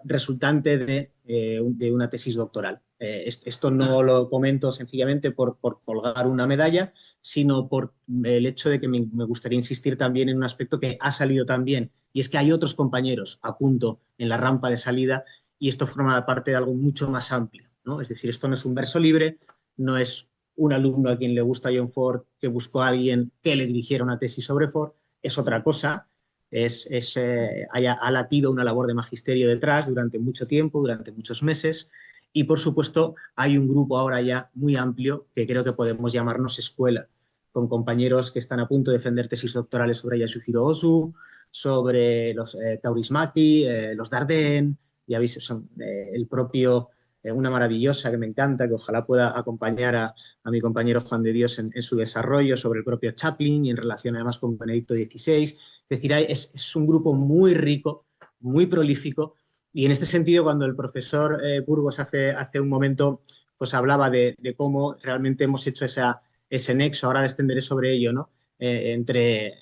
resultante de una tesis doctoral. Esto no lo comento sencillamente por colgar una medalla, sino por el hecho de que me gustaría insistir también en un aspecto que ha salido también, y es que hay otros compañeros a punto en la rampa de salida y esto forma parte de algo mucho más amplio, ¿no? Es decir, esto no es un verso libre, no es un alumno a quien le gusta John Ford que buscó a alguien que le dirigiera una tesis sobre Ford, es otra cosa, ha latido una labor de magisterio detrás durante mucho tiempo, durante muchos meses, y por supuesto hay un grupo ahora ya muy amplio que creo que podemos llamarnos escuela, con compañeros que están a punto de defender tesis doctorales sobre Yasuhiro Ozu, sobre los Kaurismäki, los Dardenne, ya veis, son el propio, una maravillosa que me encanta, que ojalá pueda acompañar a mi compañero Juan de Dios en su desarrollo sobre el propio Chaplin y en relación además con Benedicto XVI. Es decir, es un grupo muy rico, muy prolífico, y en este sentido, cuando el profesor Burgos hace un momento pues hablaba de cómo realmente hemos hecho ese nexo, ahora extenderé sobre ello, ¿no? Entre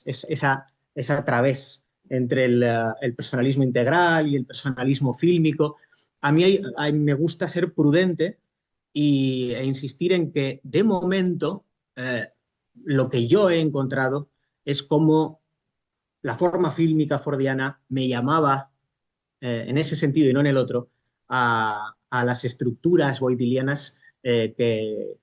esa través entre el personalismo integral y el personalismo fílmico. A mí me gusta ser prudente e insistir en que, de momento, lo que yo he encontrado es cómo la forma fílmica fordiana me llamaba, en ese sentido y no en el otro, a las estructuras boitilianas que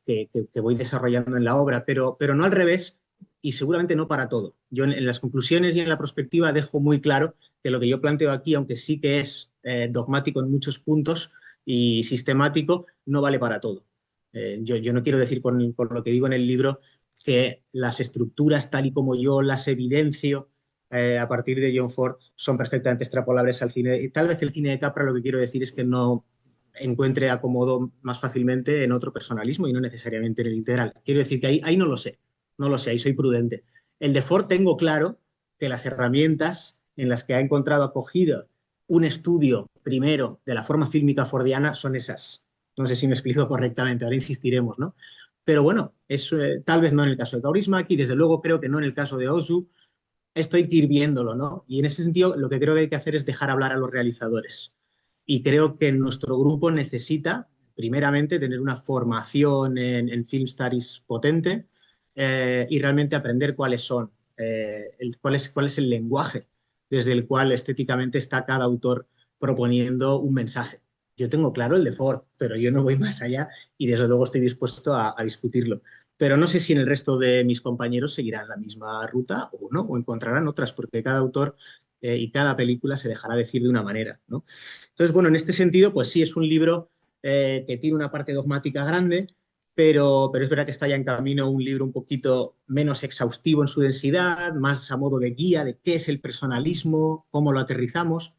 voy desarrollando en la obra, pero no al revés y seguramente no para todo. Yo en las conclusiones y en la perspectiva dejo muy claro que lo que yo planteo aquí, aunque sí que es dogmático en muchos puntos y sistemático, no vale para todo. Yo no quiero decir con lo que digo en el libro que las estructuras tal y como yo las evidencio a partir de John Ford son perfectamente extrapolables al cine. Y tal vez el cine de Capra, lo que quiero decir es que no encuentre acomodo más fácilmente en otro personalismo y no necesariamente en el integral. Quiero decir que ahí no lo sé, no lo sé, ahí soy prudente. El de Ford tengo claro que las herramientas en las que ha encontrado acogida un estudio primero de la forma fílmica fordiana son esas. No sé si me explico correctamente, ahora insistiremos, ¿no? Pero bueno, tal vez no en el caso de Kaurismäki, desde luego creo que no en el caso de Ozu. Esto hay que ir viéndolo, ¿no? Y en ese sentido, lo que creo que hay que hacer es dejar hablar a los realizadores. Y creo que nuestro grupo necesita, primeramente, tener una formación en Film Studies potente y realmente aprender cuáles son, cuál es el lenguaje desde el cual estéticamente está cada autor proponiendo un mensaje. Yo tengo claro el de Ford, pero yo no voy más allá y desde luego estoy dispuesto a discutirlo. Pero no sé si en el resto de mis compañeros seguirán la misma ruta o no, o encontrarán otras, porque cada autor y cada película se dejará decir de una manera, ¿no? Entonces, bueno, en este sentido, pues sí, es un libro que tiene una parte dogmática grande, pero es verdad que está ya en camino un libro un poquito menos exhaustivo en su densidad, más a modo de guía de qué es el personalismo, cómo lo aterrizamos,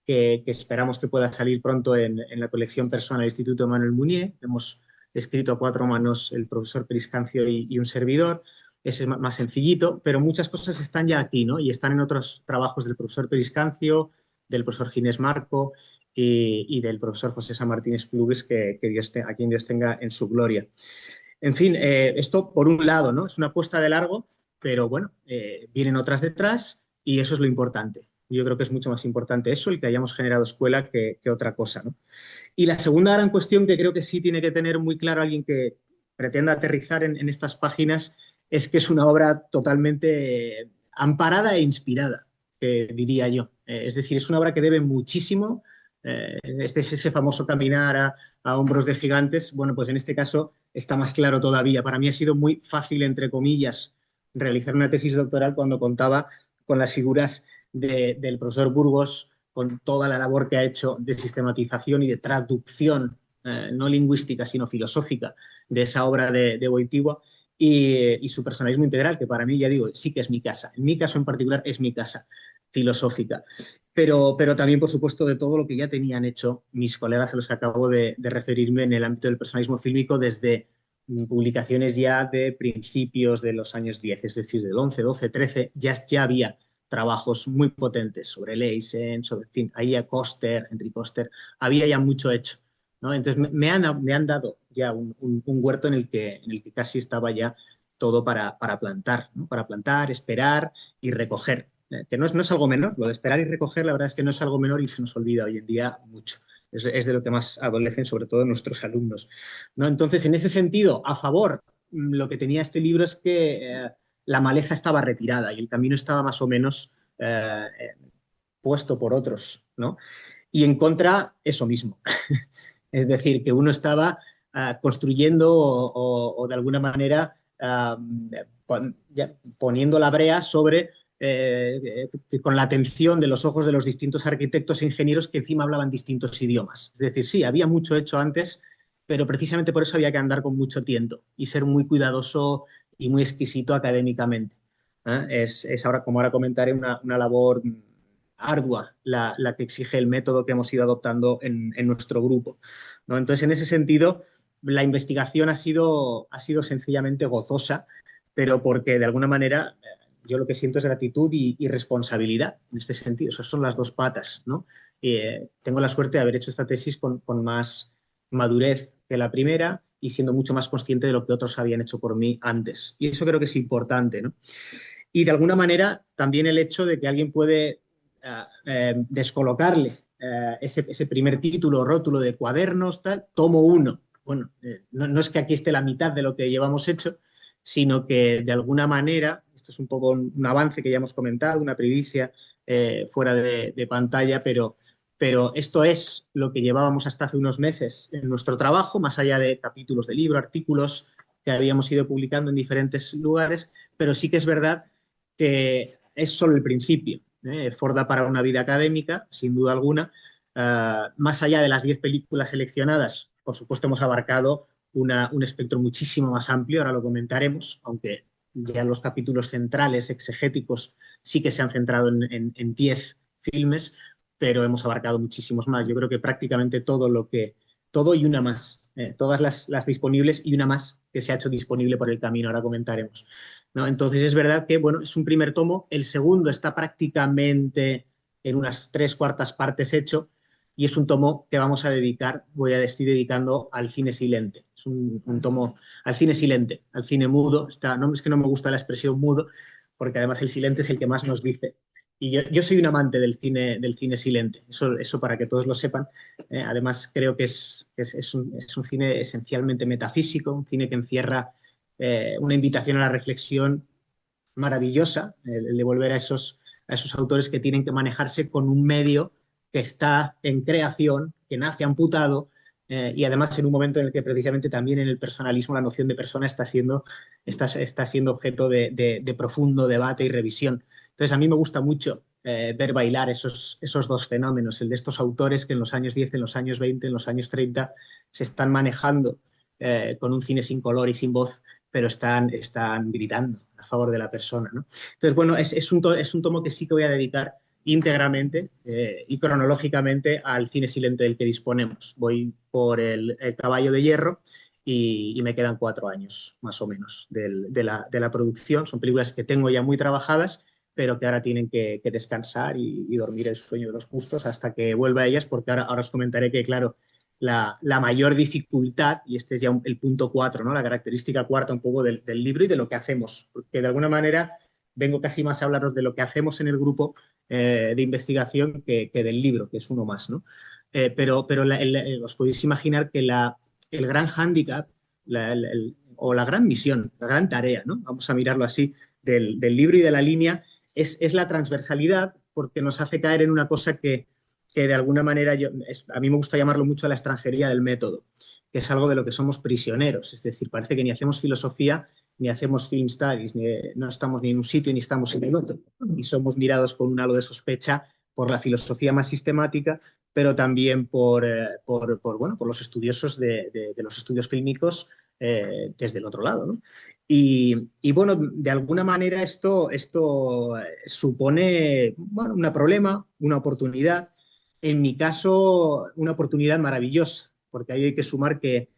que esperamos que pueda salir pronto en la colección personal del Instituto Manuel Munier. Hemos escrito a cuatro manos el profesor Periscancio y un servidor. Ese es más sencillito, pero muchas cosas están ya aquí, ¿no? Y están en otros trabajos del profesor Periscancio, del profesor Ginés Marco y del profesor José San Martínez Plugues, a quien Dios tenga en su gloria. En fin, esto por un lado, ¿no? Es una apuesta de largo, pero bueno, vienen otras detrás y eso es lo importante. Yo creo que es mucho más importante eso, el que hayamos generado escuela, que otra cosa, ¿no? Y la segunda gran cuestión que creo que sí tiene que tener muy claro alguien que pretenda aterrizar en estas páginas es que es una obra totalmente amparada e inspirada, diría yo. Es decir, es una obra que debe muchísimo. Ese famoso caminar a hombros de gigantes, bueno, pues en este caso está más claro todavía. Para mí ha sido muy fácil, entre comillas, realizar una tesis doctoral cuando contaba con las figuras del profesor Burgos, con toda la labor que ha hecho de sistematización y de traducción, no lingüística, sino filosófica, de esa obra de Wojtyła y su personalismo integral, que para mí, ya digo, sí que es mi casa. En mi caso en particular es mi casa filosófica. Pero también, por supuesto, de todo lo que ya tenían hecho mis colegas a los que acabo de referirme en el ámbito del personalismo fílmico desde publicaciones ya de principios de los años 10, es decir, del 11, 12, 13, ya había trabajos muy potentes sobre Leysen, sobre, en fin, ahí a Koster, Henry Koster, había ya mucho hecho, ¿no? Entonces me han dado ya un huerto en el que casi estaba ya todo para plantar, ¿no? Para plantar, esperar y recoger, que no es algo menor, lo de esperar y recoger la verdad es que no es algo menor y se nos olvida hoy en día mucho. Es de lo que más adolecen sobre todo nuestros alumnos, ¿no? Entonces, en ese sentido, a favor, lo que tenía este libro es que la maleza estaba retirada y el camino estaba más o menos puesto por otros, ¿no? Y en contra, eso mismo. Es decir, que uno estaba construyendo o de alguna manera poniendo la brea sobre con la atención de los ojos de los distintos arquitectos e ingenieros que encima hablaban distintos idiomas. Es decir, sí, había mucho hecho antes, pero precisamente por eso había que andar con mucho tiento y ser muy cuidadoso y muy exquisito académicamente. Es ahora, como ahora comentaré, una labor ardua la que exige el método que hemos ido adoptando en nuestro grupo, ¿no? Entonces, en ese sentido, la investigación ha sido sencillamente gozosa, pero porque de alguna manera yo lo que siento es gratitud y responsabilidad en este sentido. Esas son las dos patas, ¿no? Tengo la suerte de haber hecho esta tesis con más madurez que la primera y siendo mucho más consciente de lo que otros habían hecho por mí antes. Y eso creo que es importante, ¿no? Y de alguna manera también el hecho de que alguien puede descolocarle ese primer título, rótulo de cuadernos, tal, tomo 1. Bueno, no es que aquí esté la mitad de lo que llevamos hecho, sino que de alguna manera, esto es un poco un avance que ya hemos comentado, una primicia fuera de pantalla, pero esto es lo que llevábamos hasta hace unos meses en nuestro trabajo, más allá de capítulos de libro, artículos que habíamos ido publicando en diferentes lugares, pero sí que es verdad que es solo el principio. Ford da para una vida académica, sin duda alguna. Más allá de las 10 películas seleccionadas, por supuesto hemos abarcado un espectro muchísimo más amplio, ahora lo comentaremos, aunque ya los capítulos centrales, exegéticos, sí que se han centrado en 10 filmes, pero hemos abarcado muchísimos más. Yo creo que prácticamente todo y una más, todas las disponibles y una más que se ha hecho disponible por el camino, ahora comentaremos, ¿no? Entonces es verdad que, bueno, es un primer tomo, el segundo está prácticamente en unas 3/4 partes hecho y es un tomo que vamos a dedicar, estoy dedicando al cine silente. Es un tomo al cine silente, al cine mudo. No, es que no me gusta la expresión mudo, porque además el silente es el que más nos dice. Y yo soy un amante del cine silente, eso para que todos lo sepan. Además, creo que es un cine esencialmente metafísico, un cine que encierra una invitación a la reflexión maravillosa, el de volver a esos autores que tienen que manejarse con un medio que está en creación, que nace amputado, y además en un momento en el que precisamente también en el personalismo la noción de persona está siendo objeto de profundo debate y revisión. Entonces a mí me gusta mucho ver bailar esos dos fenómenos, el de estos autores que en los años 10, en los años 20, en los años 30 se están manejando con un cine sin color y sin voz, pero están gritando a favor de la persona, ¿no? Entonces, bueno, es un tomo que sí que voy a dedicar íntegramente y cronológicamente al cine silente del que disponemos. Voy por el Caballo de Hierro y me quedan 4 años, más o menos, de la producción. Son películas que tengo ya muy trabajadas, pero que ahora tienen que descansar y dormir el sueño de los justos hasta que vuelva a ellas, porque ahora os comentaré que, claro, la mayor dificultad, y este es ya el punto 4, ¿no? La característica cuarta un poco del libro y de lo que hacemos, porque de alguna manera vengo casi más a hablaros de lo que hacemos en el grupo de investigación que del libro, que es uno más, ¿no? Pero os podéis imaginar que el gran hándicap o la gran misión, la gran tarea, ¿no? Vamos a mirarlo así, del libro y de la línea, es la transversalidad, porque nos hace caer en una cosa que de alguna manera a mí me gusta llamarlo mucho la extranjería del método, que es algo de lo que somos prisioneros. Es decir, parece que ni hacemos filosofía, ni hacemos film studies, no estamos ni en un sitio ni estamos en el otro. Y somos mirados con un halo de sospecha por la filosofía más sistemática, pero también por los estudiosos de los estudios fílmicos desde el otro lado, ¿no? Y bueno, de alguna manera esto supone, bueno, un problema, una oportunidad. En mi caso, una oportunidad maravillosa, porque ahí hay que sumar que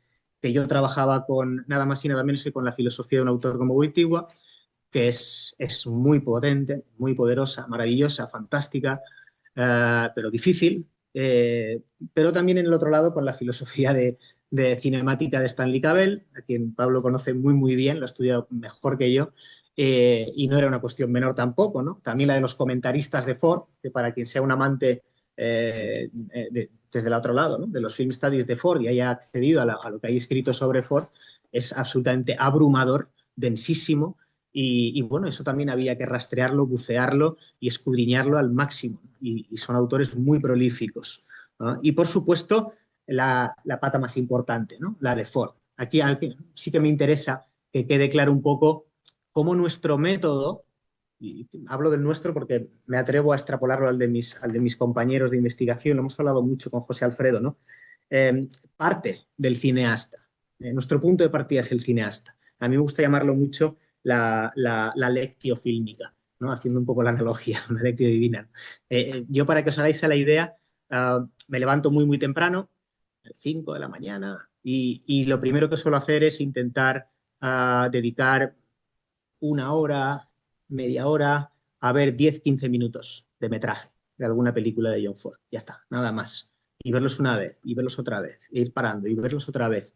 yo trabajaba con nada más y nada menos que con la filosofía de un autor como Wojtyła, que es muy potente, muy poderosa, maravillosa, fantástica, pero difícil, pero también en el otro lado con la filosofía de cinemática de Stanley Cavell, a quien Pablo conoce muy, muy bien, lo ha estudiado mejor que yo, y no era una cuestión menor tampoco, ¿no? También la de los comentaristas de Ford, que para quien sea un amante desde el otro lado, ¿no? De los film studies de Ford y haya accedido a lo que hay escrito sobre Ford, es absolutamente abrumador, densísimo, y bueno, eso también había que rastrearlo, bucearlo y escudriñarlo al máximo. Y son autores muy prolíficos, ¿no? Y por supuesto, la pata más importante, ¿no? La de Ford. Aquí sí que me interesa que quede claro un poco cómo nuestro método, y hablo del nuestro porque me atrevo a extrapolarlo al de mis compañeros de investigación, lo hemos hablado mucho con José Alfredo, ¿no? Parte del cineasta. Nuestro punto de partida es el cineasta. A mí me gusta llamarlo mucho la lectio fílmica. ¿no? Haciendo un poco la analogía, una lectio divina. Yo, para que os hagáis a la idea, me levanto muy, muy temprano, 5 de la mañana, y lo primero que suelo hacer es intentar dedicar una hora, media hora, a ver 10-15 minutos de metraje de alguna película de John Ford. Ya está, nada más. Y verlos una vez, y verlos otra vez, e ir parando, y verlos otra vez.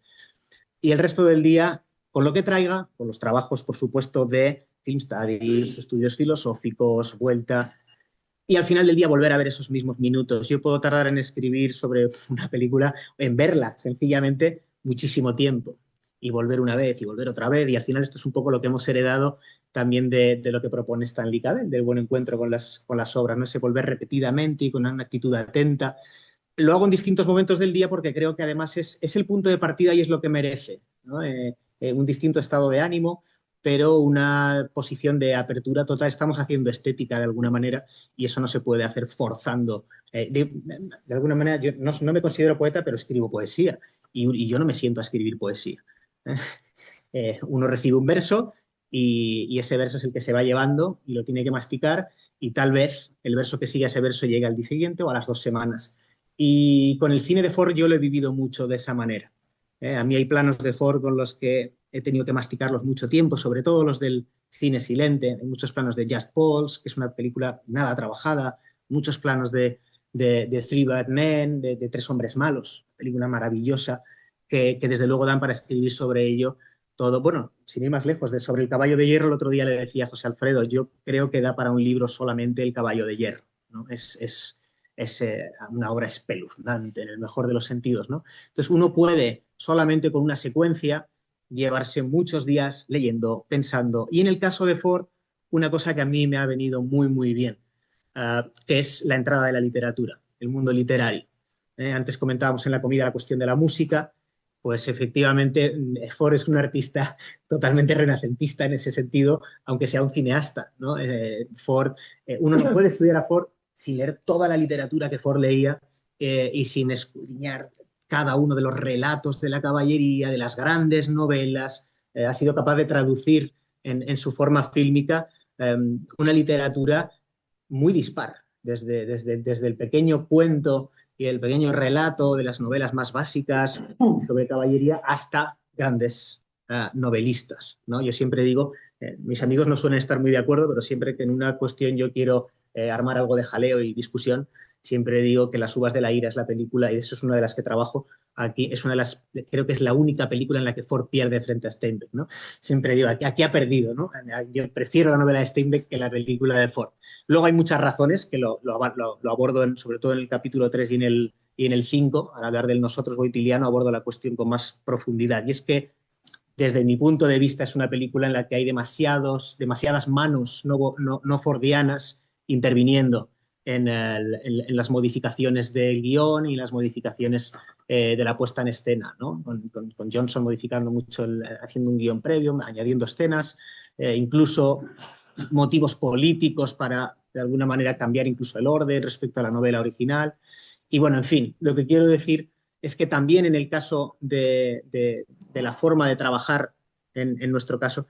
Y el resto del día, con lo que traiga, con los trabajos, por supuesto, de film studies, estudios filosóficos, vuelta, y al final del día volver a ver esos mismos minutos. Yo puedo tardar en escribir sobre una película, en verla, sencillamente, muchísimo tiempo. Y volver una vez y volver otra vez. Y al final esto es un poco lo que hemos heredado también de lo que propone Stanley Cavell, del buen encuentro con las obras, ¿no? Ese volver repetidamente y con una actitud atenta. Lo hago en distintos momentos del día porque creo que además es el punto de partida y es lo que merece, ¿no? Un distinto estado de ánimo, pero una posición de apertura total. Estamos haciendo estética de alguna manera y eso no se puede hacer forzando. De alguna manera, yo no me considero poeta, pero escribo poesía y yo no me siento a escribir poesía. Uno recibe un verso y ese verso es el que se va llevando y lo tiene que masticar y tal vez el verso que sigue a ese verso llegue al día siguiente o a las 2 semanas. Y con el cine de Ford yo lo he vivido mucho de esa manera. A mí hay planos de Ford con los que he tenido que masticarlos mucho tiempo, sobre todo los del cine silente. Hay muchos planos de Just Pauls, que es una película nada trabajada, muchos planos de Three Bad Men, de Tres Hombres Malos, película maravillosa que desde luego dan para escribir sobre ello todo. Bueno, sin ir más lejos, sobre el caballo de hierro, el otro día le decía a José Alfredo, yo creo que da para un libro solamente el caballo de hierro, ¿no? Es una obra espeluznante en el mejor de los sentidos, ¿no? Entonces uno puede solamente con una secuencia llevarse muchos días leyendo, pensando. Y en el caso de Ford, una cosa que a mí me ha venido muy, muy bien, que es la entrada de la literatura, el mundo literario. Antes comentábamos en la comida la cuestión de la música, pues efectivamente Ford es un artista totalmente renacentista en ese sentido, aunque sea un cineasta, ¿no? Ford, uno no puede estudiar a Ford sin leer toda la literatura que Ford leía y sin escudriñar cada uno de los relatos de la caballería, de las grandes novelas. Ha sido capaz de traducir en su forma fílmica una literatura muy dispar, desde el pequeño cuento y el pequeño relato de las novelas más básicas sobre caballería hasta grandes novelistas, ¿no? Yo siempre digo, mis amigos no suelen estar muy de acuerdo, pero siempre que en una cuestión yo quiero armar algo de jaleo y discusión, siempre digo que Las uvas de la ira es la película, y eso es una de las que trabajo aquí, es una de las, creo que es la única película en la que Ford pierde frente a Steinbeck, ¿no? Siempre digo, aquí ha perdido, ¿no? Yo prefiero la novela de Steinbeck que la película de Ford. Luego hay muchas razones que lo abordo sobre todo en el capítulo 3 y en el 5, al hablar del nosotros goitiliano, abordo la cuestión con más profundidad. Y es que, desde mi punto de vista, es una película en la que hay demasiadas manos no fordianas interviniendo en las modificaciones del guión y las modificaciones de la puesta en escena, ¿no? Con Johnson modificando mucho, haciendo un guión previo, añadiendo escenas, incluso motivos políticos para, de alguna manera, cambiar incluso el orden respecto a la novela original. Y bueno, en fin, lo que quiero decir es que también en el caso de la forma de trabajar, en nuestro caso,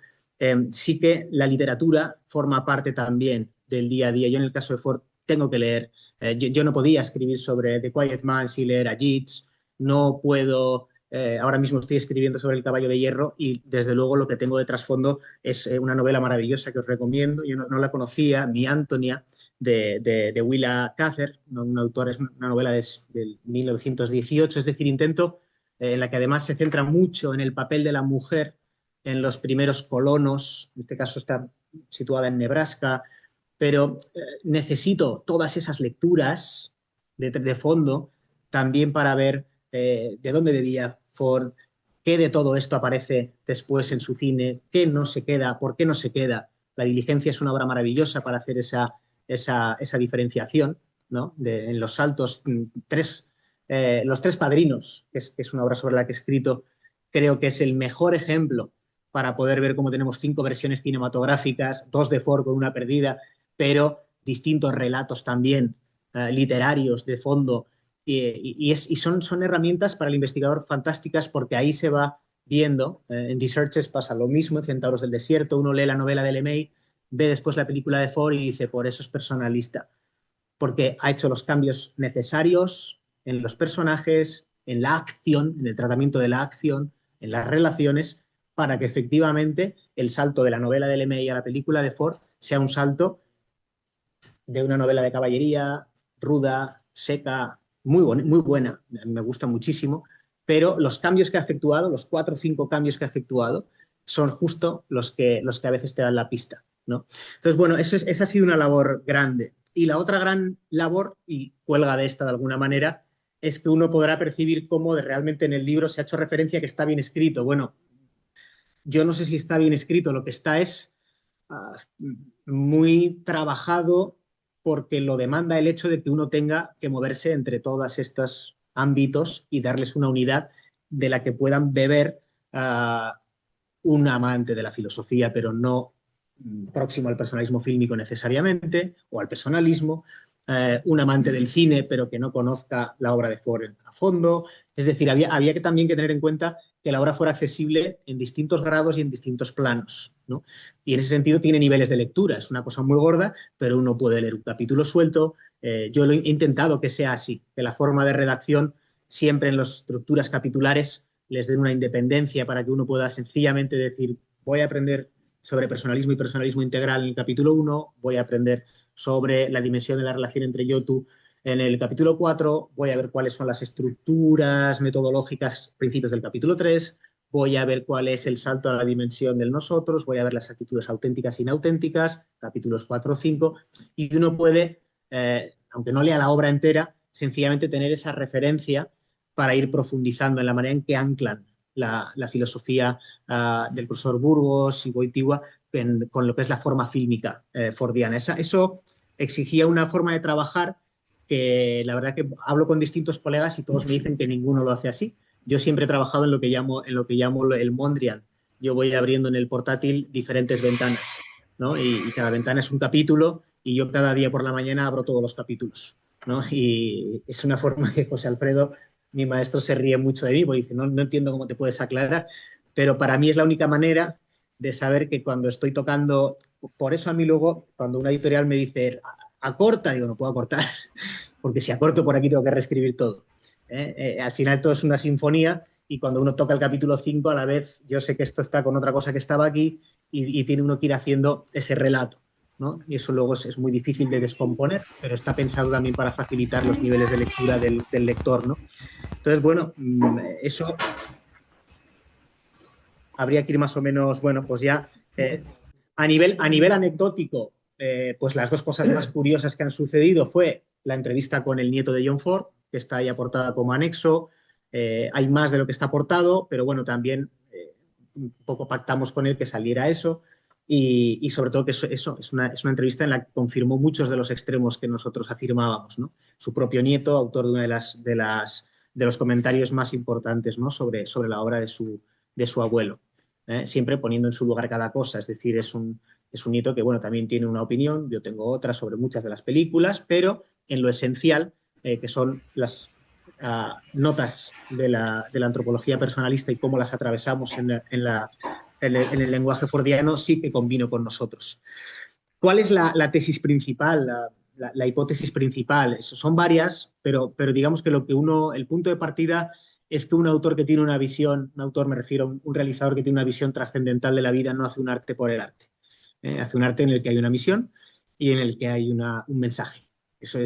sí que la literatura forma parte también del día a día. Yo en el caso de Ford tengo que leer. Yo no podía escribir sobre The Quiet Man sin leer a Yeats. No puedo... ahora mismo estoy escribiendo sobre El caballo de hierro y desde luego lo que tengo de trasfondo es una novela maravillosa que os recomiendo. Yo no la conocía, Mi Antonia, de Willa Cather, un autor, es una novela de 1918, es decir, intento en la que además se centra mucho en el papel de la mujer en los primeros colonos, en este caso está situada en Nebraska, pero necesito todas esas lecturas de fondo también para ver de dónde bebía Ford, qué de todo esto aparece después en su cine, qué no se queda, por qué no se queda. La Diligencia es una obra maravillosa para hacer esa diferenciación, ¿no? En Los Saltos, Los Tres Padrinos, que es una obra sobre la que he escrito, creo que es el mejor ejemplo para poder ver cómo tenemos 5 versiones cinematográficas, 2 de Ford con una perdida, pero distintos relatos también literarios de fondo. Y son herramientas para el investigador fantásticas porque ahí se va viendo. En The Searches pasa lo mismo, en Centauros del Desierto, uno lee la novela de LeMay ve después la película de Ford y dice, por eso es personalista, porque ha hecho los cambios necesarios en los personajes, en la acción, en el tratamiento de la acción, en las relaciones, para que efectivamente el salto de la novela de LeMay a la película de Ford sea un salto de una novela de caballería, ruda, seca, muy buena, me gusta muchísimo, pero los cambios que ha efectuado, los 4 o 5 cambios que ha efectuado, son justo los que a veces te dan la pista, ¿no? Entonces, bueno, esa ha sido una labor grande. Y la otra gran labor, y cuelga de esta de alguna manera, es que uno podrá percibir cómo realmente en el libro se ha hecho referencia a que está bien escrito. Bueno, yo no sé si está bien escrito, lo que está es muy trabajado porque lo demanda el hecho de que uno tenga que moverse entre todos estos ámbitos y darles una unidad de la que puedan beber un amante de la filosofía, pero no próximo al personalismo fílmico necesariamente, o al personalismo, un amante del cine, pero que no conozca la obra de Ford a fondo. Es decir, había que también que tener en cuenta que la obra fuera accesible en distintos grados y en distintos planos, ¿no? Y en ese sentido tiene niveles de lectura, es una cosa muy gorda, pero uno puede leer un capítulo suelto. Yo lo he intentado que sea así, que la forma de redacción siempre en las estructuras capitulares les den una independencia para que uno pueda sencillamente decir, voy a aprender sobre personalismo y personalismo integral en el capítulo 1, voy a aprender sobre la dimensión de la relación entre yo y tú en el capítulo 4, voy a ver cuáles son las estructuras metodológicas, principios del capítulo 3, voy a ver cuál es el salto a la dimensión del nosotros, voy a ver las actitudes auténticas e inauténticas, capítulos 4 o 5, y uno puede, aunque no lea la obra entera, sencillamente tener esa referencia para ir profundizando en la manera en que anclan la filosofía del profesor Burgos y Wojtyła con lo que es la forma fílmica fordiana. Eso exigía una forma de trabajar que la verdad que hablo con distintos colegas y todos me dicen que ninguno lo hace así. Yo siempre he trabajado en lo que llamo el Mondrian. Yo voy abriendo en el portátil diferentes ventanas, ¿no? Y cada ventana es un capítulo y yo cada día por la mañana abro todos los capítulos, ¿no? Y es una forma que José Alfredo, mi maestro, se ríe mucho de mí porque dice, no entiendo cómo te puedes aclarar, pero para mí es la única manera de saber que cuando estoy tocando, por eso a mí luego, cuando una editorial me dice, acorta, digo, no puedo acortar, porque si acorto por aquí tengo que reescribir todo. Al final todo es una sinfonía y cuando uno toca el capítulo 5 a la vez, yo sé que esto está con otra cosa que estaba aquí y tiene uno que ir haciendo ese relato, ¿no? Y eso luego es muy difícil de descomponer, pero está pensado también para facilitar los niveles de lectura del lector, ¿no? Entonces, bueno, eso habría que ir más o menos, bueno, pues ya a nivel anecdótico, pues las dos cosas más curiosas que han sucedido fue la entrevista con el nieto de John Ford, que está ahí aportada como anexo. Hay más de lo que está aportado, pero bueno, también un poco pactamos con él que saliera eso y sobre todo que eso es una entrevista en la que confirmó muchos de los extremos que nosotros afirmábamos, ¿no? Su propio nieto, autor de una de los comentarios más importantes, ¿no? sobre la obra de su abuelo. Siempre poniendo en su lugar cada cosa, es decir, es un nieto que, bueno, también tiene una opinión, yo tengo otra sobre muchas de las películas, pero en lo esencial, que son las notas de la antropología personalista y cómo las atravesamos en el lenguaje fordiano, sí que combino con nosotros. ¿Cuál es la tesis principal, la hipótesis principal? Son varias, pero digamos que el punto de partida es que un autor que tiene una visión, un autor me refiero a un realizador que tiene una visión trascendental de la vida, no hace un arte por el arte. Hace un arte en el que hay una misión y en el que hay un mensaje. Eso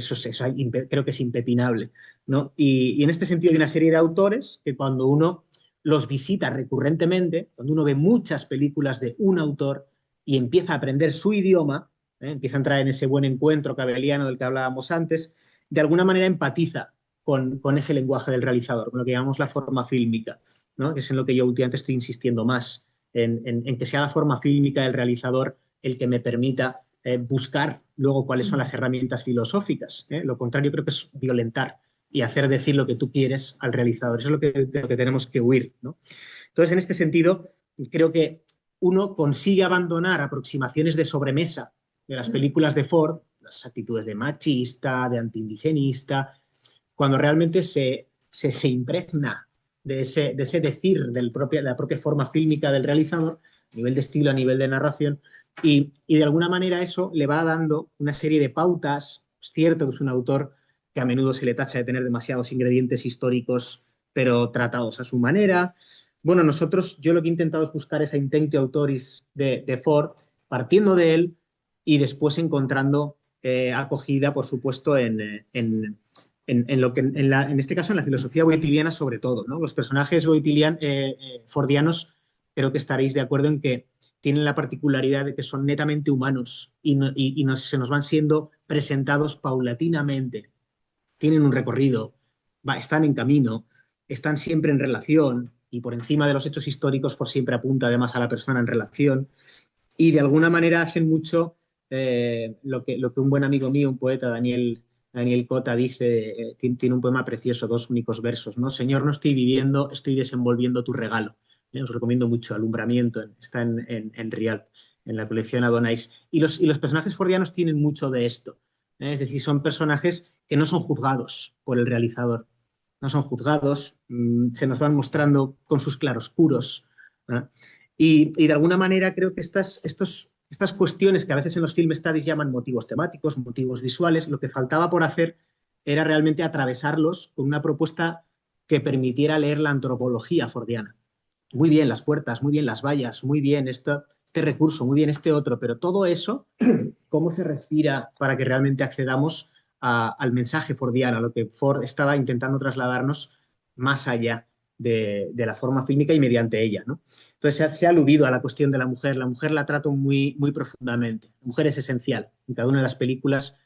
creo que es impepinable, ¿no? Y en este sentido hay una serie de autores que cuando uno los visita recurrentemente, cuando uno ve muchas películas de un autor y empieza a aprender su idioma, empieza a entrar en ese buen encuentro cabeliano del que hablábamos antes, de alguna manera empatiza con ese lenguaje del realizador, con lo que llamamos la forma fílmica, ¿no? Que es en lo que yo últimamente estoy insistiendo más, en que sea la forma fílmica del realizador el que me permita buscar luego cuáles son las herramientas filosóficas. Lo contrario creo que es violentar y hacer decir lo que tú quieres al realizador. Eso es de lo que tenemos que huir, ¿no? Entonces, en este sentido, creo que uno consigue abandonar aproximaciones de sobremesa de las películas de Ford, las actitudes de machista, de antiindigenista, cuando realmente se impregna de ese decir de la propia forma fílmica del realizador a nivel de estilo, a nivel de narración, y de alguna manera eso le va dando una serie de pautas. Es cierto que es un autor que a menudo se le tacha de tener demasiados ingredientes históricos, pero tratados a su manera. Bueno, yo lo que he intentado es buscar esa intentio autoris de Ford, partiendo de él y después encontrando acogida, por supuesto, en este caso en la filosofía boitiliana sobre todo, ¿no? Los personajes fordianos, creo que estaréis de acuerdo en que tienen la particularidad de que son netamente humanos se nos van siendo presentados paulatinamente. Tienen un recorrido, están en camino, están siempre en relación y por encima de los hechos históricos por siempre apunta además a la persona en relación y de alguna manera hacen mucho lo que un buen amigo mío, un poeta, Daniel Cota, dice, tiene un poema precioso, 2 únicos versos, ¿no? Señor, no estoy viviendo, estoy desenvolviendo tu regalo. Os recomiendo mucho, Alumbramiento, está en Rialp, en la colección Adonais. Y los personajes fordianos tienen mucho de esto. Es decir, son personajes que no son juzgados por el realizador. No son juzgados, se nos van mostrando con sus claroscuros. ¿Eh? Y de alguna manera creo que estas cuestiones que a veces en los film studies llaman motivos temáticos, motivos visuales, lo que faltaba por hacer era realmente atravesarlos con una propuesta que permitiera leer la antropología fordiana. Muy bien las puertas, muy bien las vallas, muy bien este recurso, muy bien este otro, pero todo eso, ¿cómo se respira para que realmente accedamos al mensaje fordiano, a lo que Ford estaba intentando trasladarnos más allá de la forma fílmica y mediante ella, ¿no? Entonces se ha aludido a la cuestión de la mujer la trato muy, muy profundamente. La mujer es esencial en cada una de las películas.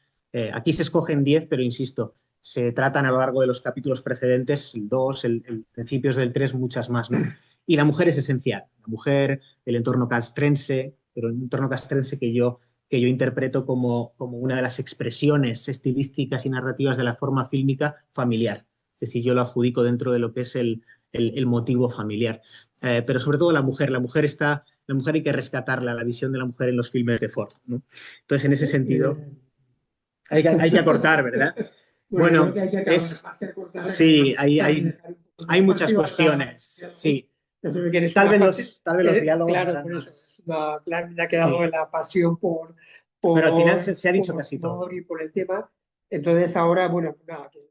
Aquí se escogen 10, pero insisto, se tratan a lo largo de los capítulos precedentes, el 2, el principios del 3, muchas más, ¿no? Y la mujer es esencial. La mujer del entorno castrense, pero un entorno castrense que yo interpreto como una de las expresiones estilísticas y narrativas de la forma fílmica familiar. Es decir, yo lo adjudico dentro de lo que es el motivo familiar. Pero sobre todo la mujer hay que rescatarla, la visión de la mujer en los filmes de Ford, ¿no? Entonces, en ese sentido, hay que acortar, ¿verdad? Bueno, sí, hay muchas cuestiones, sí. Tal vez los diálogos. Claro, por eso me ha quedado Sí. la pasión por Pero al final se ha dicho por casi todo. y por el tema. Entonces ahora, bueno, nada, que